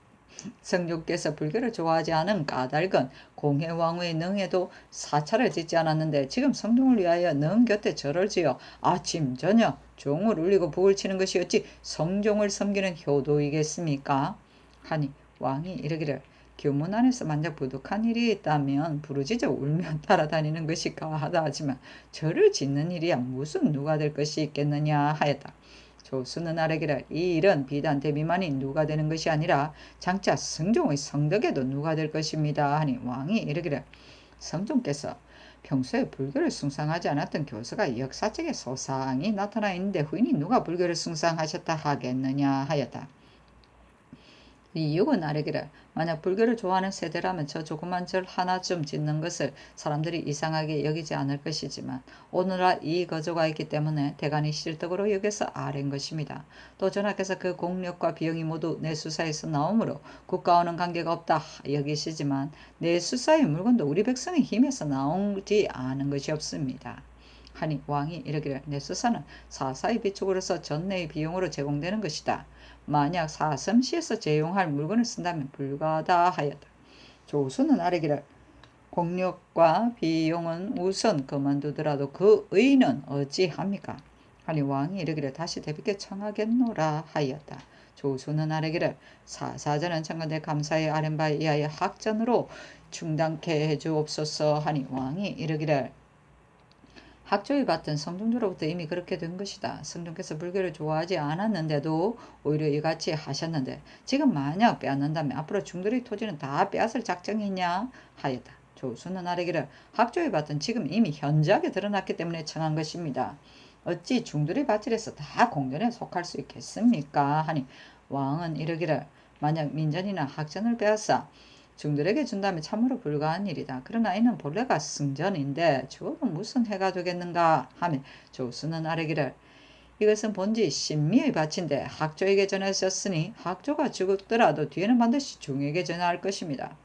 성종께서 불교를 좋아하지 않은 까닭은 공해왕후의 능에도 사찰을 짓지 않았는데 지금 성종을 위하여 능 곁에 절을 지어 아침 저녁 종을 울리고 북을 치는 것이 어찌 성종을 섬기는 효도이겠습니까? 하니 왕이 이르기를 교문 안에서 만약 부득한 일이 있다면 부르짖어 울며 따라다니는 것이 가하다 하지만 절을 짓는 일이야 무슨 누가 될 것이 있겠느냐 하였다. 조수는 아뢰기를 이 일은 비단 대비만이 누가 되는 것이 아니라 장차 성종의 성덕에도 누가 될 것입니다. 하니 왕이 이르기를 성종께서 평소에 불교를 숭상하지 않았던 교수가 역사적인 소상이 나타나 있는데 후인이 누가 불교를 숭상하셨다 하겠느냐 하였다. 이육은 아뢰기를 만약 불교를 좋아하는 세대라면 저 조그만 절 하나쯤 짓는 것을 사람들이 이상하게 여기지 않을 것이지만 오늘날 이 거조가 있기 때문에 대간이 실덕으로 여겨서 아랜 것입니다. 또 전하께서 그 공력과 비용이 모두 내 수사에서 나오므로 국가와는 관계가 없다 여기시지만 내 수사의 물건도 우리 백성의 힘에서 나오지 않은 것이 없습니다. 하니 왕이 이르기를 내 수사는 사사의 비축으로서 전내의 비용으로 제공되는 것이다. 만약 사섬시에서 제용할 물건을 쓴다면 불가하다 하였다. 조수는 아뢰기를 공력과 비용은 우선 그만두더라도 그 의는 어찌합니까? 하니 왕이 이르기를 다시 대비께 청하겠노라 하였다. 조수는 아뢰기를 사사전은 청간대 감사의 아랜바에 의하여 학전으로 충당케 해주옵소서 하니 왕이 이르기를 학조위 받던 성종조로부터 이미 그렇게 된 것이다. 성종께서 불교를 좋아하지 않았는데도 오히려 이같이 하셨는데 지금 만약 빼앗는다면 앞으로 중들의 토지는 다 빼앗을 작정이냐 하였다. 조수는 아래기를 학조위 받던 지금 이미 현저하게 드러났기 때문에 청한 것입니다. 어찌 중들의 밭일에서 다 공전에 속할 수 있겠습니까? 하니 왕은 이르기를 만약 민전이나 학전을 빼앗아 중들에게 준다면 참으로 불가한 일이다. 그러나 이는 본래가 승전인데 죽어도 무슨 해가 되겠는가 하며 조수는 아뢰기를 이것은 본지 신미의 밭인데 학조에게 전하셨으니 학조가 죽었더라도 뒤에는 반드시 중에게 전할 것입니다.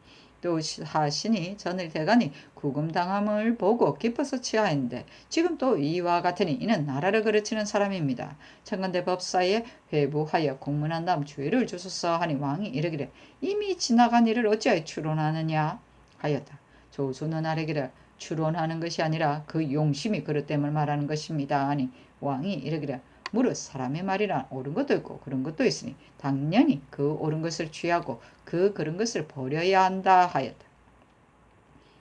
또 하시니 전일 대간이 구금당함을 보고 기뻐서 치하했는데 지금 또 이와 같으니 이는 나라를 그르치는 사람입니다. 청건대 법사에 회부하여 공문한 다음 주의를 주소서 하니 왕이 이르기를 이미 지나간 일을 어찌하여 추론하느냐 하였다. 조수는 아뢰기를 추론하는 것이 아니라 그 용심이 그릇됨을 말하는 것입니다. 하니 왕이 이르기를 무릇 사람의 말이란 옳은 것도 있고 그런 것도 있으니 당연히 그 옳은 것을 취하고 그 그런 것을 버려야 한다 하였다.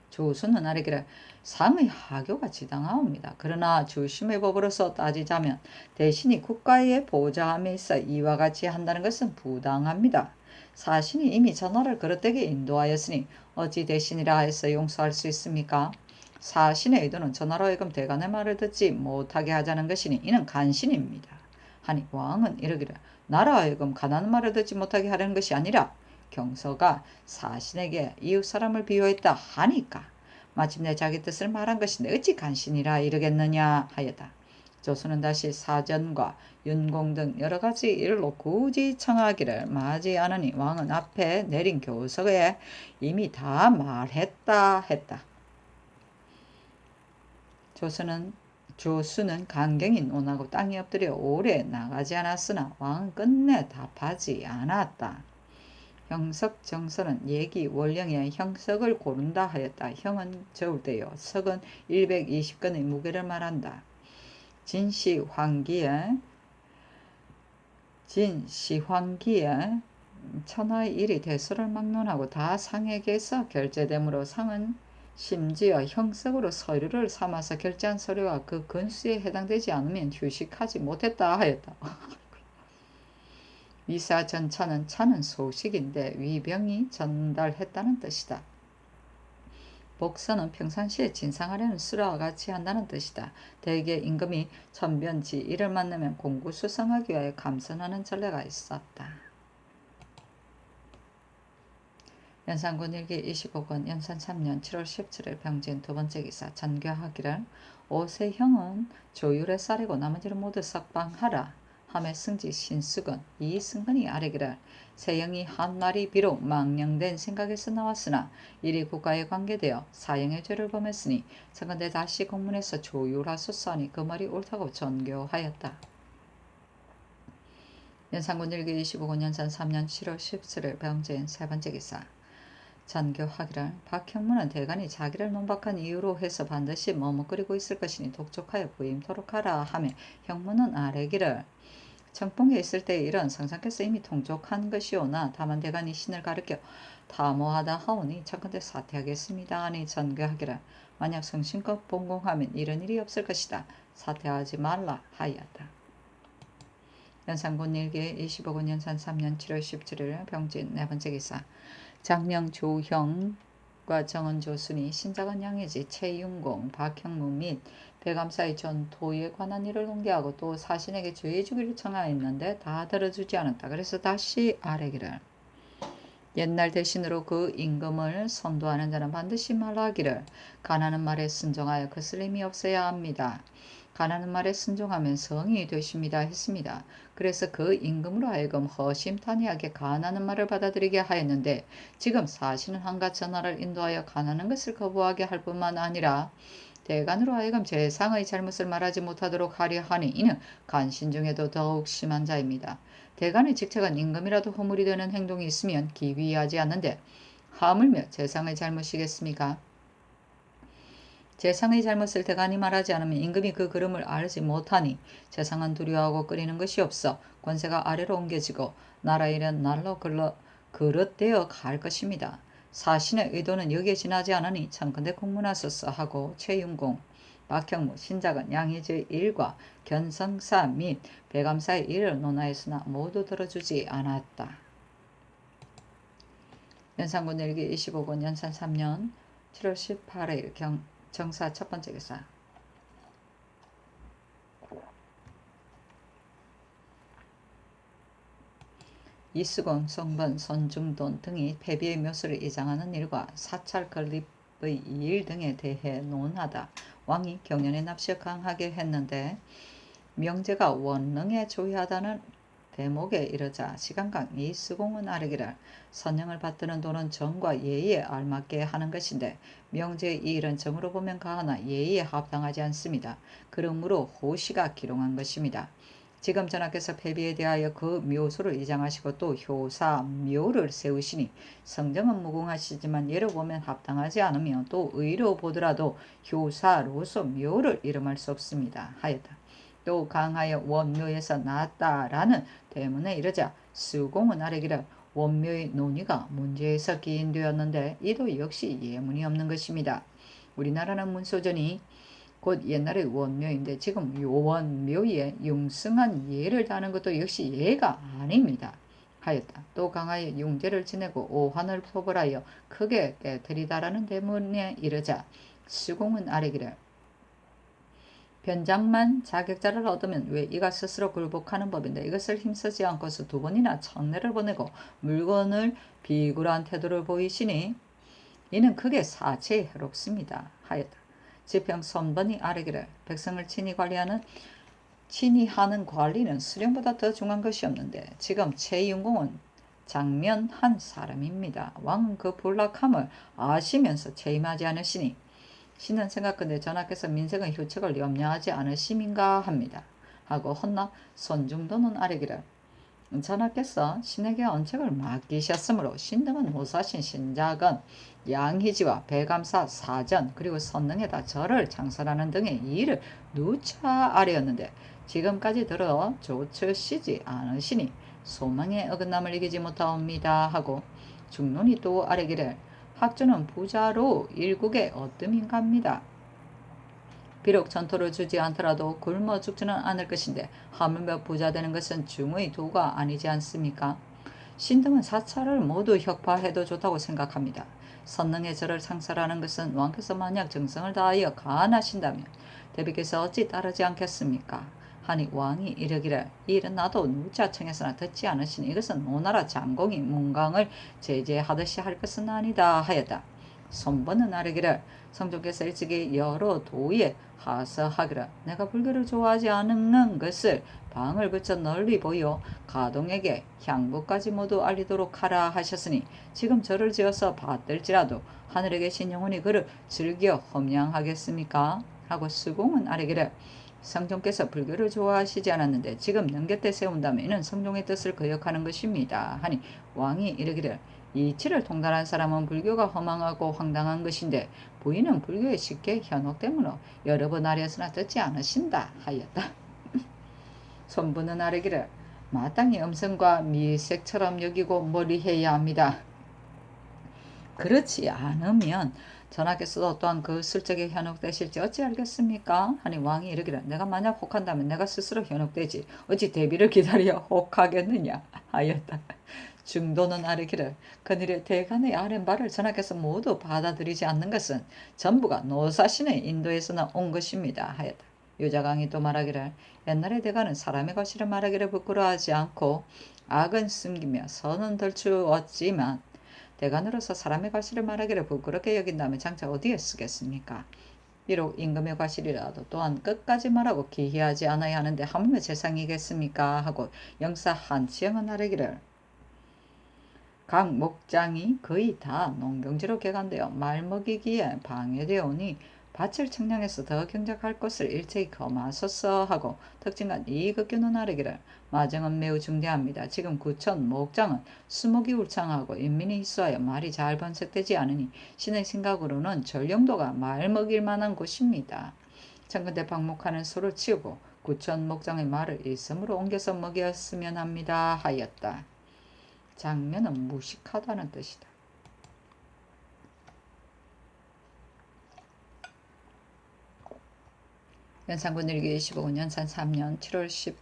조수는 아래기를 상의 하교가 지당하옵니다. 그러나 주심의 법으로서 따지자면 대신이 국가의 보좌함에 있어 이와 같이 한다는 것은 부당합니다. 사신이 이미 전하를 그릇되게 인도하였으니 어찌 대신이라 해서 용서할 수 있습니까? 사신의 의도는 전하로 하여금 대간의 말을 듣지 못하게 하자는 것이니 이는 간신입니다. 하니 왕은 이르기를 나라 하여금 가난한 말을 듣지 못하게 하려는 것이 아니라 경서가 사신에게 이웃 사람을 비유했다 하니까 마침내 자기 뜻을 말한 것인데 어찌 간신이라 이르겠느냐 하였다. 조수는 다시 사전과 윤공 등 여러 가지 일로 굳이 청하기를 마지 않으니 왕은 앞에 내린 교서에 이미 다 말했다 했다. 조수는 간경히 논하고 땅에 엎드려 오래 나가지 않았으나 왕은 끝내 답하지 않았다. 형석 정서는 예기 원령의 형석을 고른다 하였다. 형은 저울 때요. 석은 120건의 무게를 말한다. 진시황기에 천하의 일이 대소를 막론하고 다 상에게서 결제되므로 상은 심지어 형석으로 서류를 삼아서 결제한 서류와 그 건수에 해당되지 않으면 휴식하지 못했다 하였다. 위사전차는 차는 소식인데 위병이 전달했다는 뜻이다. 복서는 평상시에 진상하려는 수라와 같이 한다는 뜻이다. 대개 임금이 천변지 이를 만나면 공구수성하기 위하여 감선하는 전례가 있었다. 연산군 일기 25권 연산 3년 7월 17일 병진 두 번째 기사 전교하기를 오세형은 조율의 쌀이고 나머지를 모두 석방하라. 함의 승지 신수건 이승건이 아뢰기를 세영이 한 말이 비록 망령된 생각에서 나왔으나 이리 국가에 관계되어 사형의 죄를 범했으니 청건대 다시 공문에서 조율하소서 하니 그 말이 옳다고 전교하였다. 연산군 일기 25권 연산 3년 7월 17일 병진 세 번째 기사 전교하기를 박형문은 대간이 자기를 논박한 이유로 해서 반드시 머뭇거리고 있을 것이니 독촉하여 부임토록 하라 하며 형문은 아뢰기를 청봉에 있을 때의 일은 성상께서 이미 통촉한 것이오나 다만 대간이 신을 가르켜 탐호하다 하오니 청컨대 사퇴하겠습니다 하니 전교하기를 만약 성심껏 본공하면 이런 일이 없을 것이다. 사퇴하지 말라 하였다. 연산군 일기 25군 연산 3년 7월 17일 병진 네 번째 기사 장명 조형과 정은 조순이 신작은 양의지 최윤공 박형무 및 배감사의 전도에 관한 일을 공개하고 또 사신에게 죄의 주기를 청하였는데 다 들어주지 않았다. 그래서 다시 아뢰기를 옛날 대신으로 그 임금을 선도하는 자는 반드시 말하기를 가나는 말에 순종하여 거슬림이 없어야 합니다. 가나는 말에 순종하면 성이 되십니다 했습니다. 그래서 그 임금으로 하여금 허심탄회하게 가나는 말을 받아들이게 하였는데 지금 사신은 한갓 전하를 인도하여 가나는 것을 거부하게 할 뿐만 아니라 대간으로 하여금 재상의 잘못을 말하지 못하도록 하려 하니 이는 간신 중에도 더욱 심한 자입니다. 대간의 직책은 임금이라도 허물이 되는 행동이 있으면 기위하지 않는데 하물며 재상의 잘못이겠습니까? 재상의 잘못을 대간이 말하지 않으면 임금이 그 그름을 알지 못하니 재상은 두려워하고 끓이는 것이 없어 권세가 아래로 옮겨지고 나라 일은 날로 그릇되어 갈 것입니다. 사신의 의도는 여기에 지나지 않으니 청컨대 공문하소서 하고 최윤공 박형무 신작은 양희지의 일과 견성사 및 배감사의 일을 논하였으나 모두 들어주지 않았다. 연산군 일기 25권 연산 3년 7월 18일 정사 첫 번째 기사. 이수공, 송번, 손중돈 등이 패비의 묘수를 이장하는 일과 사찰 건립의 일 등에 대해 논하다 왕이 경연의 납시에 강하게 했는데 명제가 원능에 조의하다는 대목에 이르자 시간강 이수공은 아뢰기를 선영을 받드는 도는 정과 예의에 알맞게 하는 것인데 명제의 이 일은 정으로 보면 가하나 예의에 합당하지 않습니다. 그러므로 호시가 기롱한 것입니다. 지금 전하께서 패비에 대하여 그 묘소를 이장하시고 또 효사 묘를 세우시니 성정은 무궁하시지만 예로 보면 합당하지 않으며 또 의로 보더라도 효사로서 묘를 이름할 수 없습니다. 하였다. 또 강하여 원묘에서 나았다라는 대문에 이르자 수공은 아뢰기를 원묘의 논의가 문제에서 기인되었는데 이도 역시 예문이 없는 것입니다. 우리나라는 문소전이 곧 옛날의 원묘인데 지금 요원묘에 융승한 예를 다는 것도 역시 예가 아닙니다. 하였다. 또 강하여 융제를 지내고 오한을 포벌하여 크게 깨뜨리다라는 대문에 이르자 수공은 아뢰기를 변장만 자격자를 얻으면 왜 이가 스스로 굴복하는 법인데 이것을 힘쓰지 않고서 두 번이나 천내를 보내고 물건을 비굴한 태도를 보이시니 이는 크게 사체에 해롭습니다. 하였다. 지평 선번이 아뢰기를 백성을 친히 하는 관리는 수령보다 더 중요한 것이 없는데 지금 최윤공은 장면한 사람입니다. 왕은 그 불락함을 아시면서 체임하지 않으시니 신은 생각건대 전하께서 민생의 효책을 염려하지 않으심인가 합니다. 하고 헛나 손중도는 아뢰기를 전하께서 신에게 언책을 맡기셨으므로 신등은 호사신 신작은 양희지와 배감사 사전 그리고 선능에다 절을 창설하는 등의 일을 누차 아뢰었는데 지금까지 들어 조처시지 않으시니 소망의 어긋남을 이기지 못하옵니다. 하고 중론이 또 아뢰기를 학주는 부자로 일국의 어뜸인갑니다. 비록 전토를 주지 않더라도 굶어 죽지는 않을 것인데 하물며 부자 되는 것은 중의 도가 아니지 않습니까? 신등은 사찰을 모두 혁파해도 좋다고 생각합니다. 선능의 절을 창설하는 것은 왕께서 만약 정성을 다하여 가하나신다면 대비께서 어찌 따르지 않겠습니까? 하니 왕이 이르기를 이 일은 나도 누차 청했으나 듣지 않으시니 이것은 오나라 장공이 문강을 제재하듯이 할 것은 아니다 하였다. 손번은 아뢰기를 성종께서 일찍이 여러 도에 하서하기를 내가 불교를 좋아하지 않는 것을 방을 붙여 널리 보여 가동에게 향부까지 모두 알리도록 하라 하셨으니 지금 절을 지어서 받들지라도 하늘에 계신 영혼이 그를 즐겨 험양하겠습니까? 하고 수공은 아뢰기를 성종께서 불교를 좋아하시지 않았는데 지금 능 곁에 세운다면 이는 성종의 뜻을 거역하는 것입니다. 하니 왕이 이르기를 이치를 통달한 사람은 불교가 허망하고 황당한 것인데 부인은 불교에 쉽게 현혹되므로 여러 번 아뢰었으나 듣지 않으신다 하였다. 손부는 아뢰기를 마땅히 음성과 미색처럼 여기고 멀리해야 합니다. 그렇지 않으면 전하께서도 또한 그 슬쩍에 현혹되실지 어찌 알겠습니까? 하니 왕이 이르기를 내가 만약 혹한다면 내가 스스로 현혹되지 어찌 대비를 기다려 혹하겠느냐 하였다. 중도는 아뢰기를 그늘의 대간의 아랫말을 전하께서 모두 받아들이지 않는 것은 전부가 노사신의 인도에서는 온 것입니다 하였다. 유자강이 또 말하기를 옛날의 대간은 사람의 과실을 말하기를 부끄러워하지 않고 악은 숨기며 선은 덜추었지만 대간으로서 사람의 과실을 말하기를 부끄럽게 여긴다면 장차 어디에 쓰겠습니까? 비록 임금의 과실이라도 또한 끝까지 말하고 기희하지 않아야 하는데 하물며 세상이겠습니까? 하고 영사 한치영은 아뢰기를 각 목장이 거의 다 농경지로 개간되어 말먹이기에 방해되오니 밭을 청량해서 더 경작할 것을 일제히 검하소서 하고 특징간 이극규는 아뢰기를 마정은 매우 중대합니다. 지금 구천 목장은 수목이 울창하고 인민이 희수하여 말이 잘 번식되지 않으니 신의 생각으로는 전령도가 말 먹일 만한 곳입니다. 청근대 방목하는 소를 치우고 구천 목장의 말을 일섬으로 옮겨서 먹였으면 합니다 하였다. 장면은 무식하다는 뜻이다. 연산군 일기 25군 연산 3년 7월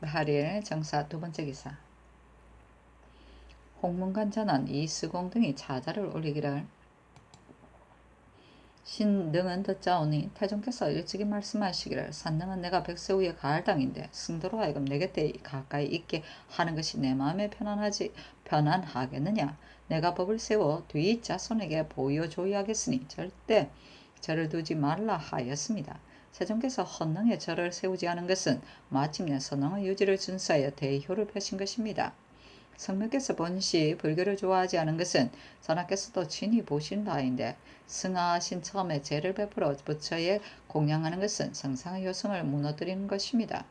18일 정사 두 번째 기사. 홍문관 전원 이수공 등이 자자를 올리기를 신등은 듣자오니 태종께서 일찍이 말씀하시기를 산능은 내가 백세후에 가할 당인데 승도로 하여금 내 곁에 가까이 있게 하는 것이 내 마음에 편안하겠느냐. 내가 법을 세워 뒤 자손에게 보여줘야겠으니 절대 절을 두지 말라 하였습니다. 세종께서 헌능에 절을 세우지 않은 것은 마침내 선왕의 유지를 준수하여 대효를 펴신 것입니다. 성묘께서 본시 불교를 좋아하지 않은 것은 전하께서도 친히 보신 바인데 승하하신 처음에 제를 베풀어 부처에 공양하는 것은 성상의 요성을 무너뜨리는 것입니다.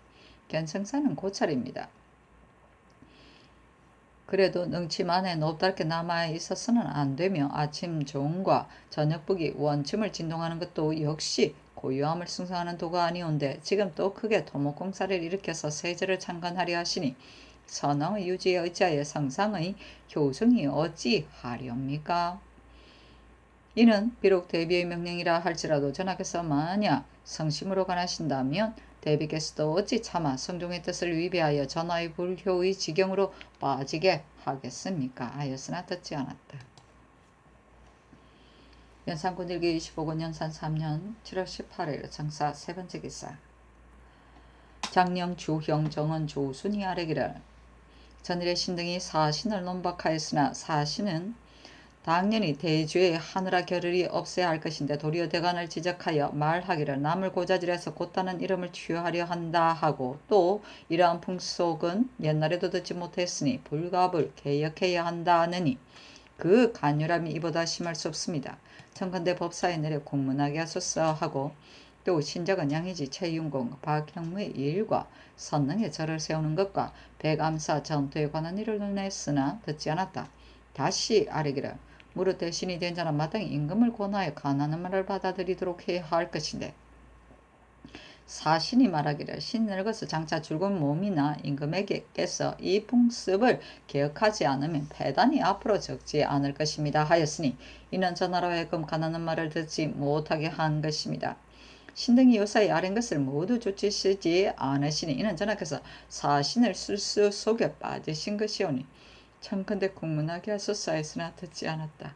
견성사는 고찰입니다. 그래도 능치만에 높달게 남아 있어서는 안 되며 아침 조음과 저녁북이 원춤을 진동하는 것도 역시 고유함을 승성하는 도가 아니온데 지금 또 크게 토목공사를 일으켜서 세제를 창건하려 하시니 선왕의 유지에 의지하여 성상의 효성이 어찌하렵니까? 이는 비록 대비의 명령이라 할지라도 전하께서 만약 성심으로 관하신다면 대비께서도 어찌 차마 성종의 뜻을 위배하여 전하의 불효의 지경으로 빠지게 하겠습니까? 하였으나 듣지 않았다. 연산군 일기 25군 연산 3년 7월 18일 정사 세 번째 기사. 장령 주형 정원 조순이 아뢰기를 전일의 신등이 사신을 논박하였으나 사신은 당연히 대죄의 하늘아 겨를이 없어야 할 것인데 도리어 대간을 지적하여 말하기를 남을 고자질해서 곧다는 이름을 취하려 한다 하고 또 이러한 풍속은 옛날에도 듣지 못했으니 불갑을 개혁해야 한다느니 그 간유람이 이보다 심할 수 없습니다. 청컨대 법사에 내려 공문하게 하소서 하고 또 신적은 양의지 최윤공 박형무의 일과 선능의 절을 세우는 것과 백암사 전투에 관한 일을 논했으나 듣지 않았다. 다시 아뢰기를 무릇 대신이 된 자는 마땅히 임금을 권하여 가난한 말을 받아들이도록 해야 할 것인데 사신이 말하기를 신 늙어서 장차 죽은 몸이나 임금에게서 이 풍습을 개혁하지 않으면 패단이 앞으로 적지 않을 것입니다 하였으니 이는 전하로 하여금 가난한 말을 듣지 못하게 한 것입니다. 신등이 요사이 아랜 것을 모두 조치시지 않으시니 이는 전하께서 사신을 술수 속에 빠지신 것이오니 청컨대 공문하게 하소서 하였으나 듣지 않았다.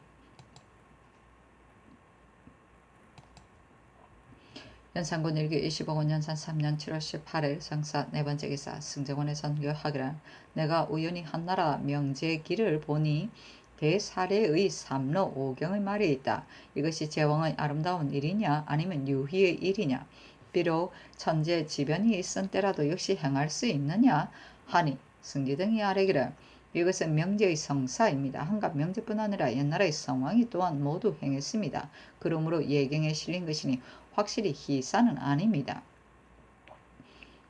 연산군 일기 25군 연산 3년 7월 18일 성사 네 번째 기사. 승정원의 선교하기를 내가 우연히 한나라 명제기를 보니 대사례의 삼로 오경의 말이 있다. 이것이 제왕의 아름다운 일이냐 아니면 유희의 일이냐. 비록 천재 지변이 있은 때라도 역시 행할 수 있느냐 하니 승지 등이 아뢰기를 이것은 명제의 성사입니다. 한갓 명제뿐 아니라 옛날의 성왕이 또한 모두 행했습니다. 그러므로 예경에 실린 것이니 확실히 희사는 아닙니다.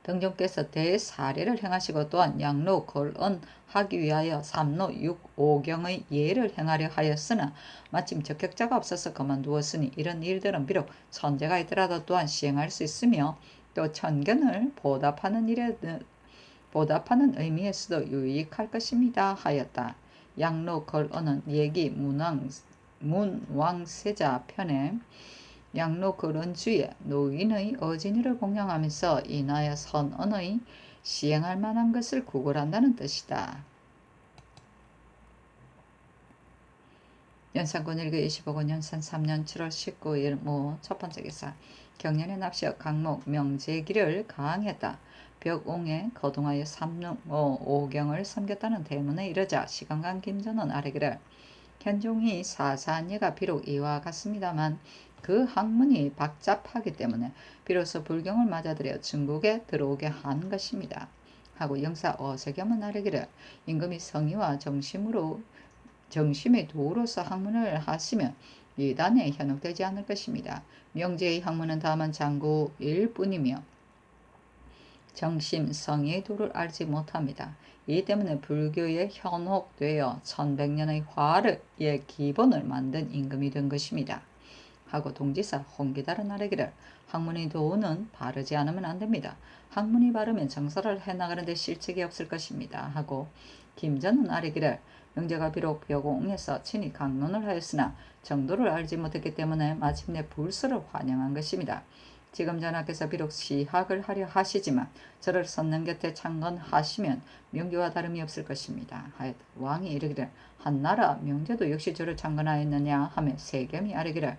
등종께서 대사례를 행하시고 또한 양로 걸언하기 위하여 삼로 육오경의 예를 행하려 하였으나 마침 적격자가 없어서 그만두었으니 이런 일들은 비록 천재가 있더라도 또한 시행할 수 있으며 또 천견을 보답하는 의미에서도 유익할 것입니다 하였다. 양로 걸언은 예기 문왕세자 편에 양로 걸언주에 노인의 어진이를 공양하면서 인하여 선언의 시행할 만한 것을 구걸한다는 뜻이다. 연산군 일기 25군 연산 3년 7월 19일 모 첫 번째 기사. 경년의 납시어 강목 명제기를 가항했다. 벽옹에 거동하여 삼릉 오경을 섬겼다는 대문에 이르자 시간간 김전은 아뢰기를 현종이 사사한 예가 비록 이와 같습니다만 그 학문이 박잡하기 때문에 비로소 불경을 맞아들여 중국에 들어오게 한 것입니다. 하고 영사 어세겸은 아뢰기를 임금이 성의와 정심의 도로서 학문을 하시면 이단에 현혹되지 않을 것입니다. 명제의 학문은 다만 장구일 뿐이며 정심, 성의의 도를 알지 못합니다. 이 때문에 불교에 현혹되어 1100년의 화를 기본을 만든 임금이 된 것입니다. 하고 동지사 홍기달은 아뢰기를 학문의 도는 바르지 않으면 안됩니다. 학문이 바르면 정사를 해나가는데 실책이 없을 것입니다. 하고 김전은 아뢰기를 명제가 비록 벽옹에서 친히 강론을 하였으나 정도를 알지 못했기 때문에 마침내 불서를 환영한 것입니다. 지금 전하께서 비록 시학을 하려 하시지만 저를 선능 곁에 창건하시면 명제와 다름이 없을 것입니다. 하였다. 왕이 이르기를 한나라 명제도 역시 저를 창건하였느냐 하며 세겜이 아뢰기를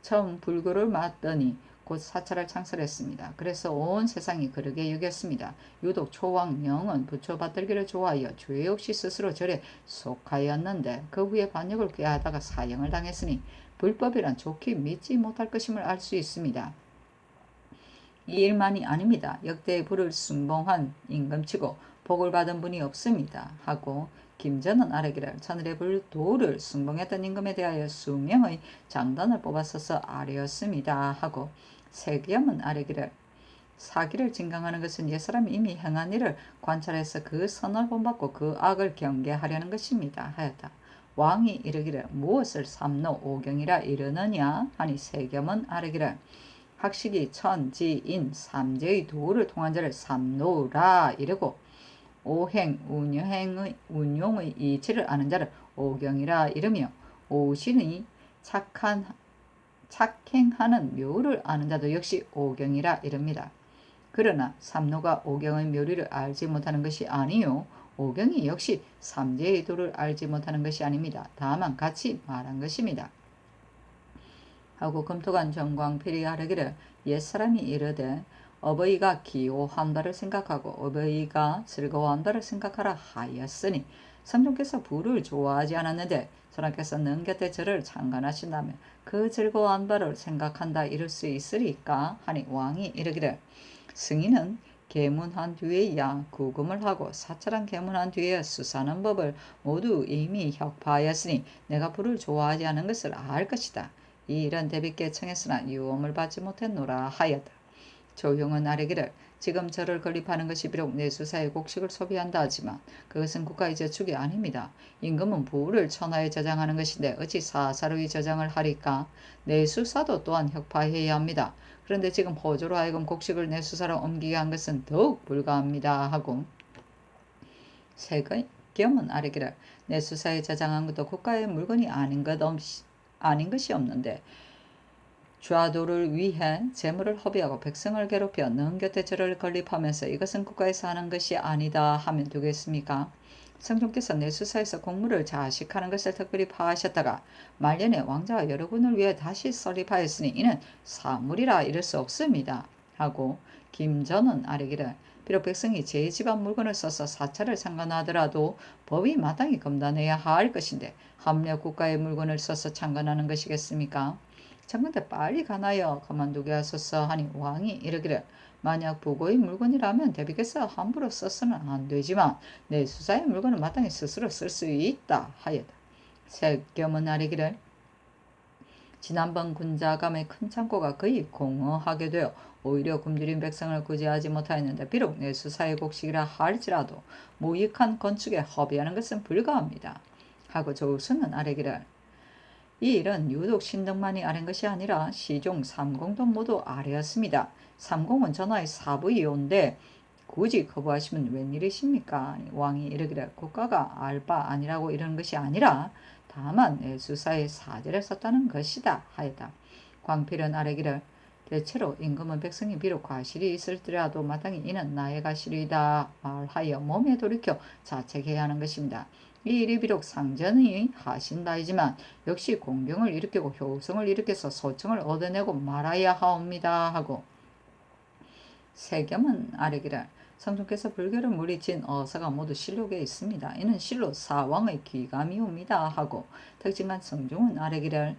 처음 불교를 맞더니 곧 사찰을 창설했습니다. 그래서 온 세상이 그러게 여겼습니다. 유독 초왕영은 부처 받들기를 좋아하여 죄 없이 스스로 절에 속하였는데 그 후에 반역을 꾀하다가 사형을 당했으니 불법이란 좋게 믿지 못할 것임을 알 수 있습니다. 이 일만이 아닙니다. 역대의 불을 숭봉한 임금치고 복을 받은 분이 없습니다. 하고 김전은 아뢰기를 천일의 불도를 숭봉했던 임금에 대하여 수명의 장단을 뽑았어서 아뢰었습니다. 하고 세기염은 아뢰기를 사기를 진강하는 것은 옛사람이 이미 행한 일을 관찰해서 그 선을 본받고 그 악을 경계하려는 것입니다. 하였다. 왕이 이르기를 무엇을 삼노 오경이라 이르느냐 하니 세겸은 아뢰기를 학식이 천지인 삼재의 도를 통한 자를 삼노라 이르고 오행 운용의 이치를 아는 자를 오경이라 이르며 오신의 착행하는 묘를 아는 자도 역시 오경이라 이릅니다. 그러나 삼노가 오경의 묘리를 알지 못하는 것이 아니요 오경이 역시 삼재의 도를 알지 못하는 것이 아닙니다. 다만 같이 말한 것입니다. 하고 금토관 정광필이 하르기를 옛사람이 이르되 어버이가 기호한 바를 생각하고 어버이가 즐거워한 바를 생각하라 하였으니 성종께서 부를 좋아하지 않았는데 전하께서 능 곁에 저를 창간하신다면 그 즐거워한 바를 생각한다 이럴 수 있으리까 하니 왕이 이르기를 승인은 계문한 뒤에야 구금을 하고 사찰한 계문한 뒤에 수사하는 법을 모두 이미 혁파하였으니 내가 부를 좋아하지 않은 것을 알 것이다. 이 일은 대비께 청했으나 유엄을 받지 못했노라 하였다. 조용은 아뢰기를 지금 저를 건립하는 것이 비록 내수사의 곡식을 소비한다 하지만 그것은 국가의 저축이 아닙니다. 임금은 부를 천하에 저장하는 것인데 어찌 사사로이 저장을 하리까? 내수사도 또한 혁파해야 합니다. 그런데 지금 호조로 하여금 곡식을 내수사로 옮기게 한 것은 더욱 불가합니다. 하고 세금은 아뢰기를 내수사에 저장한 것도 국가의 물건이 아닌 것이 없는데 좌도를 위해 재물을 허비하고 백성을 괴롭혀 능 곁에 저를 건립하면서 이것은 국가에서 하는 것이 아니다 하면 되겠습니까? 성종께서 내수사에서 공무를 자식하는 것을 특별히 파하셨다가 말년에 왕자와 여러분을 위해 다시 설립하였으니 이는 사물이라 이럴 수 없습니다. 하고 김전은 아뢰기를 비록 백성이 제 집안 물건을 써서 사찰을 창건하더라도 법이 마땅히 검단해야 할 것인데 함려 국가의 물건을 써서 창건하는 것이겠습니까? 장군대 빨리 가나요 그만두게 하소서 하니 왕이 이르기를 만약 부고의 물건이라면 대비께서 함부로 써서는 안 되지만 내 수사의 물건은 마땅히 스스로 쓸 수 있다 하였다. 세겸은 아뢰기를 지난번 군자감의 큰 창고가 거의 공허하게 되어 오히려 굶주린 백성을 구제하지 못하였는데 비록 내 수사의 곡식이라 할지라도 무익한 건축에 허비하는 것은 불가합니다. 하고 조수는 아뢰기를 이 일은 유독 신등만이 아랜 것이 아니라 시종 삼공도 모두 아뢰었습니다. 삼공은 전하의 사부이온데 굳이 거부하시면 웬일이십니까? 왕이 이르기를 국가가 알 바 아니라고 이러는 것이 아니라 다만 내수사의 사절에 썼다는 것이다 하였다. 광필은 아뢰기를 대체로 임금은 백성이 비록 과실이 있을지라도 마땅히 이는 나의 과실이다 말하여 몸에 돌이켜 자책해야 하는 것입니다. 이 일이 비록 상전이 하신 바이지만 역시 공경을 일으키고 효성을 일으켜서 소청을 얻어내고 말아야 하옵니다 하고 세겸은 아뢰기를 성종께서 불교를 물리친 어사가 모두 실록에 있습니다. 이는 실로 사왕의 귀감이옵니다 하고 특징한 성종은 아뢰기를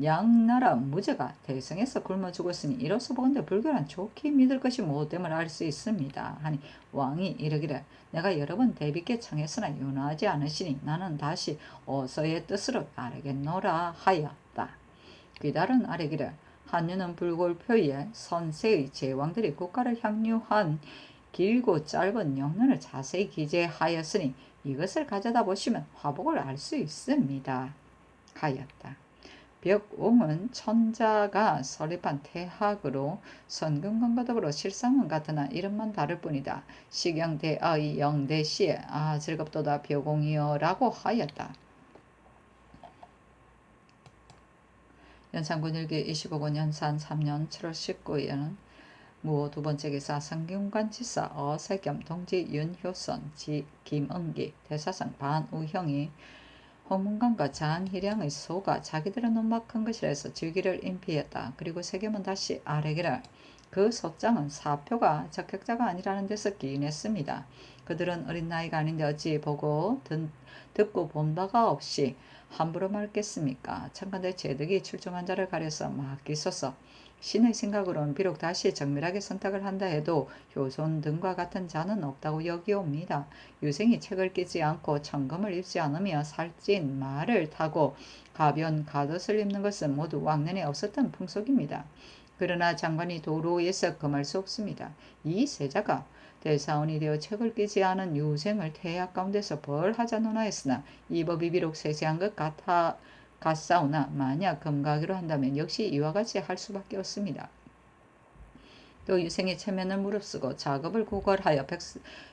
양나라 무제가 대성에서 굶어 죽었으니 이로써 보건대 불교란 좋게 믿을 것이 못됨을 알 수 있습니다. 하니 왕이 이르기를 내가 여러 번 대비께 청했으나 윤하지 않으시니 나는 다시 어서의 뜻으로 따르겠노라 하였다. 귀달은 아뢰기를 한유는 불골표에 선세의 제왕들이 국가를 향유한 길고 짧은 영론을 자세히 기재하였으니 이것을 가져다 보시면 화복을 알 수 있습니다. 하였다. 벽옹은 천자가 설립한 태학으로 선근관과 더불어 실상은 같으나 이름만 다를 뿐이다. 시경대의 영대시에 즐겁도다 벽옹이여 라고 하였다. 연산군일기 25권 연산 3년 7월 19일에는 무호 두 번째 기사 상경관지사 어세겸 동지 윤효선 김은기 대사상 반우형이 홍문관과 장희량의 소가 자기들은 눈막한 것이라 해서 즉위를 인피했다. 그리고 세겸은 다시 아래기를 그 소장은 사표가 적격자가 아니라는 데서 기인했습니다. 그들은 어린 나이가 아닌데 어찌 보고 듣고 본 바가 없이 함부로 말겠습니까? 청간대 제득이 출중한 자를 가려서 맡기소서. 신의 생각으로는 비록 다시 정밀하게 선택을 한다 해도 효손 등과 같은 자는 없다고 여기옵니다. 유생이 책을 끼지 않고 청금을 입지 않으며 살찐 말을 타고 가변 갓옷을 입는 것은 모두 왕년에 없었던 풍속입니다. 그러나 장관이 도로에서 금할 수 없습니다. 이 세자가 대사원이 되어 책을 끼지 않은 유생을 태학 가운데서 벌하자 논하였으나 이 법이 비록 세세한 것 같사오나 만약 금가기로 한다면 역시 이와 같이 할 수밖에 없습니다. 또 유생의 체면을 무릅쓰고 작업을 구걸하여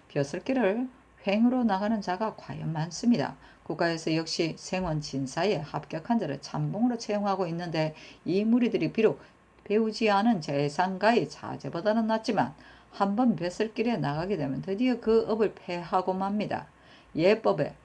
벼슬길을 횡으로 나가는 자가 과연 많습니다. 국가에서 역시 생원 진사에 합격한 자를 참봉으로 채용하고 있는데 이 무리들이 비록 배우지 않은 재상가의 자제보다는 낫지만 한번 벼슬길에 나가게 되면 드디어 그 업을 폐하고 맙니다. 예법에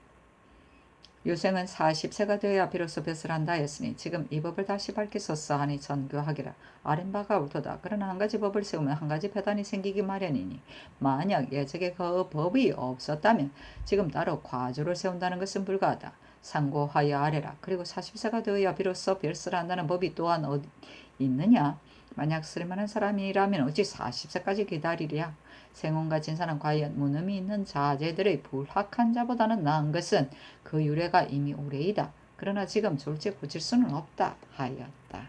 유생은 40세가 되어야 비로소 벼슬 한다 했으니 지금 이 법을 다시 밝히소서 하니 전교하기라. 아린 바가 옳도다. 그러나 한 가지 법을 세우면 한 가지 폐단이 생기기 마련이니 만약 예적에 그 법이 없었다면 지금 따로 과조를 세운다는 것은 불가하다. 상고하여 아래라. 그리고 40세가 되어야 비로소 벼슬을 한다는 법이 또한 어디 있느냐? 만약 쓸만한 사람이라면 어찌 40세까지 기다리랴? 생원과 진사는 과연 무능이 있는 자제들의 불학한 자보다는 나은 것은 그 유래가 이미 오래이다. 그러나 지금 졸지 고칠 수는 없다 하였다.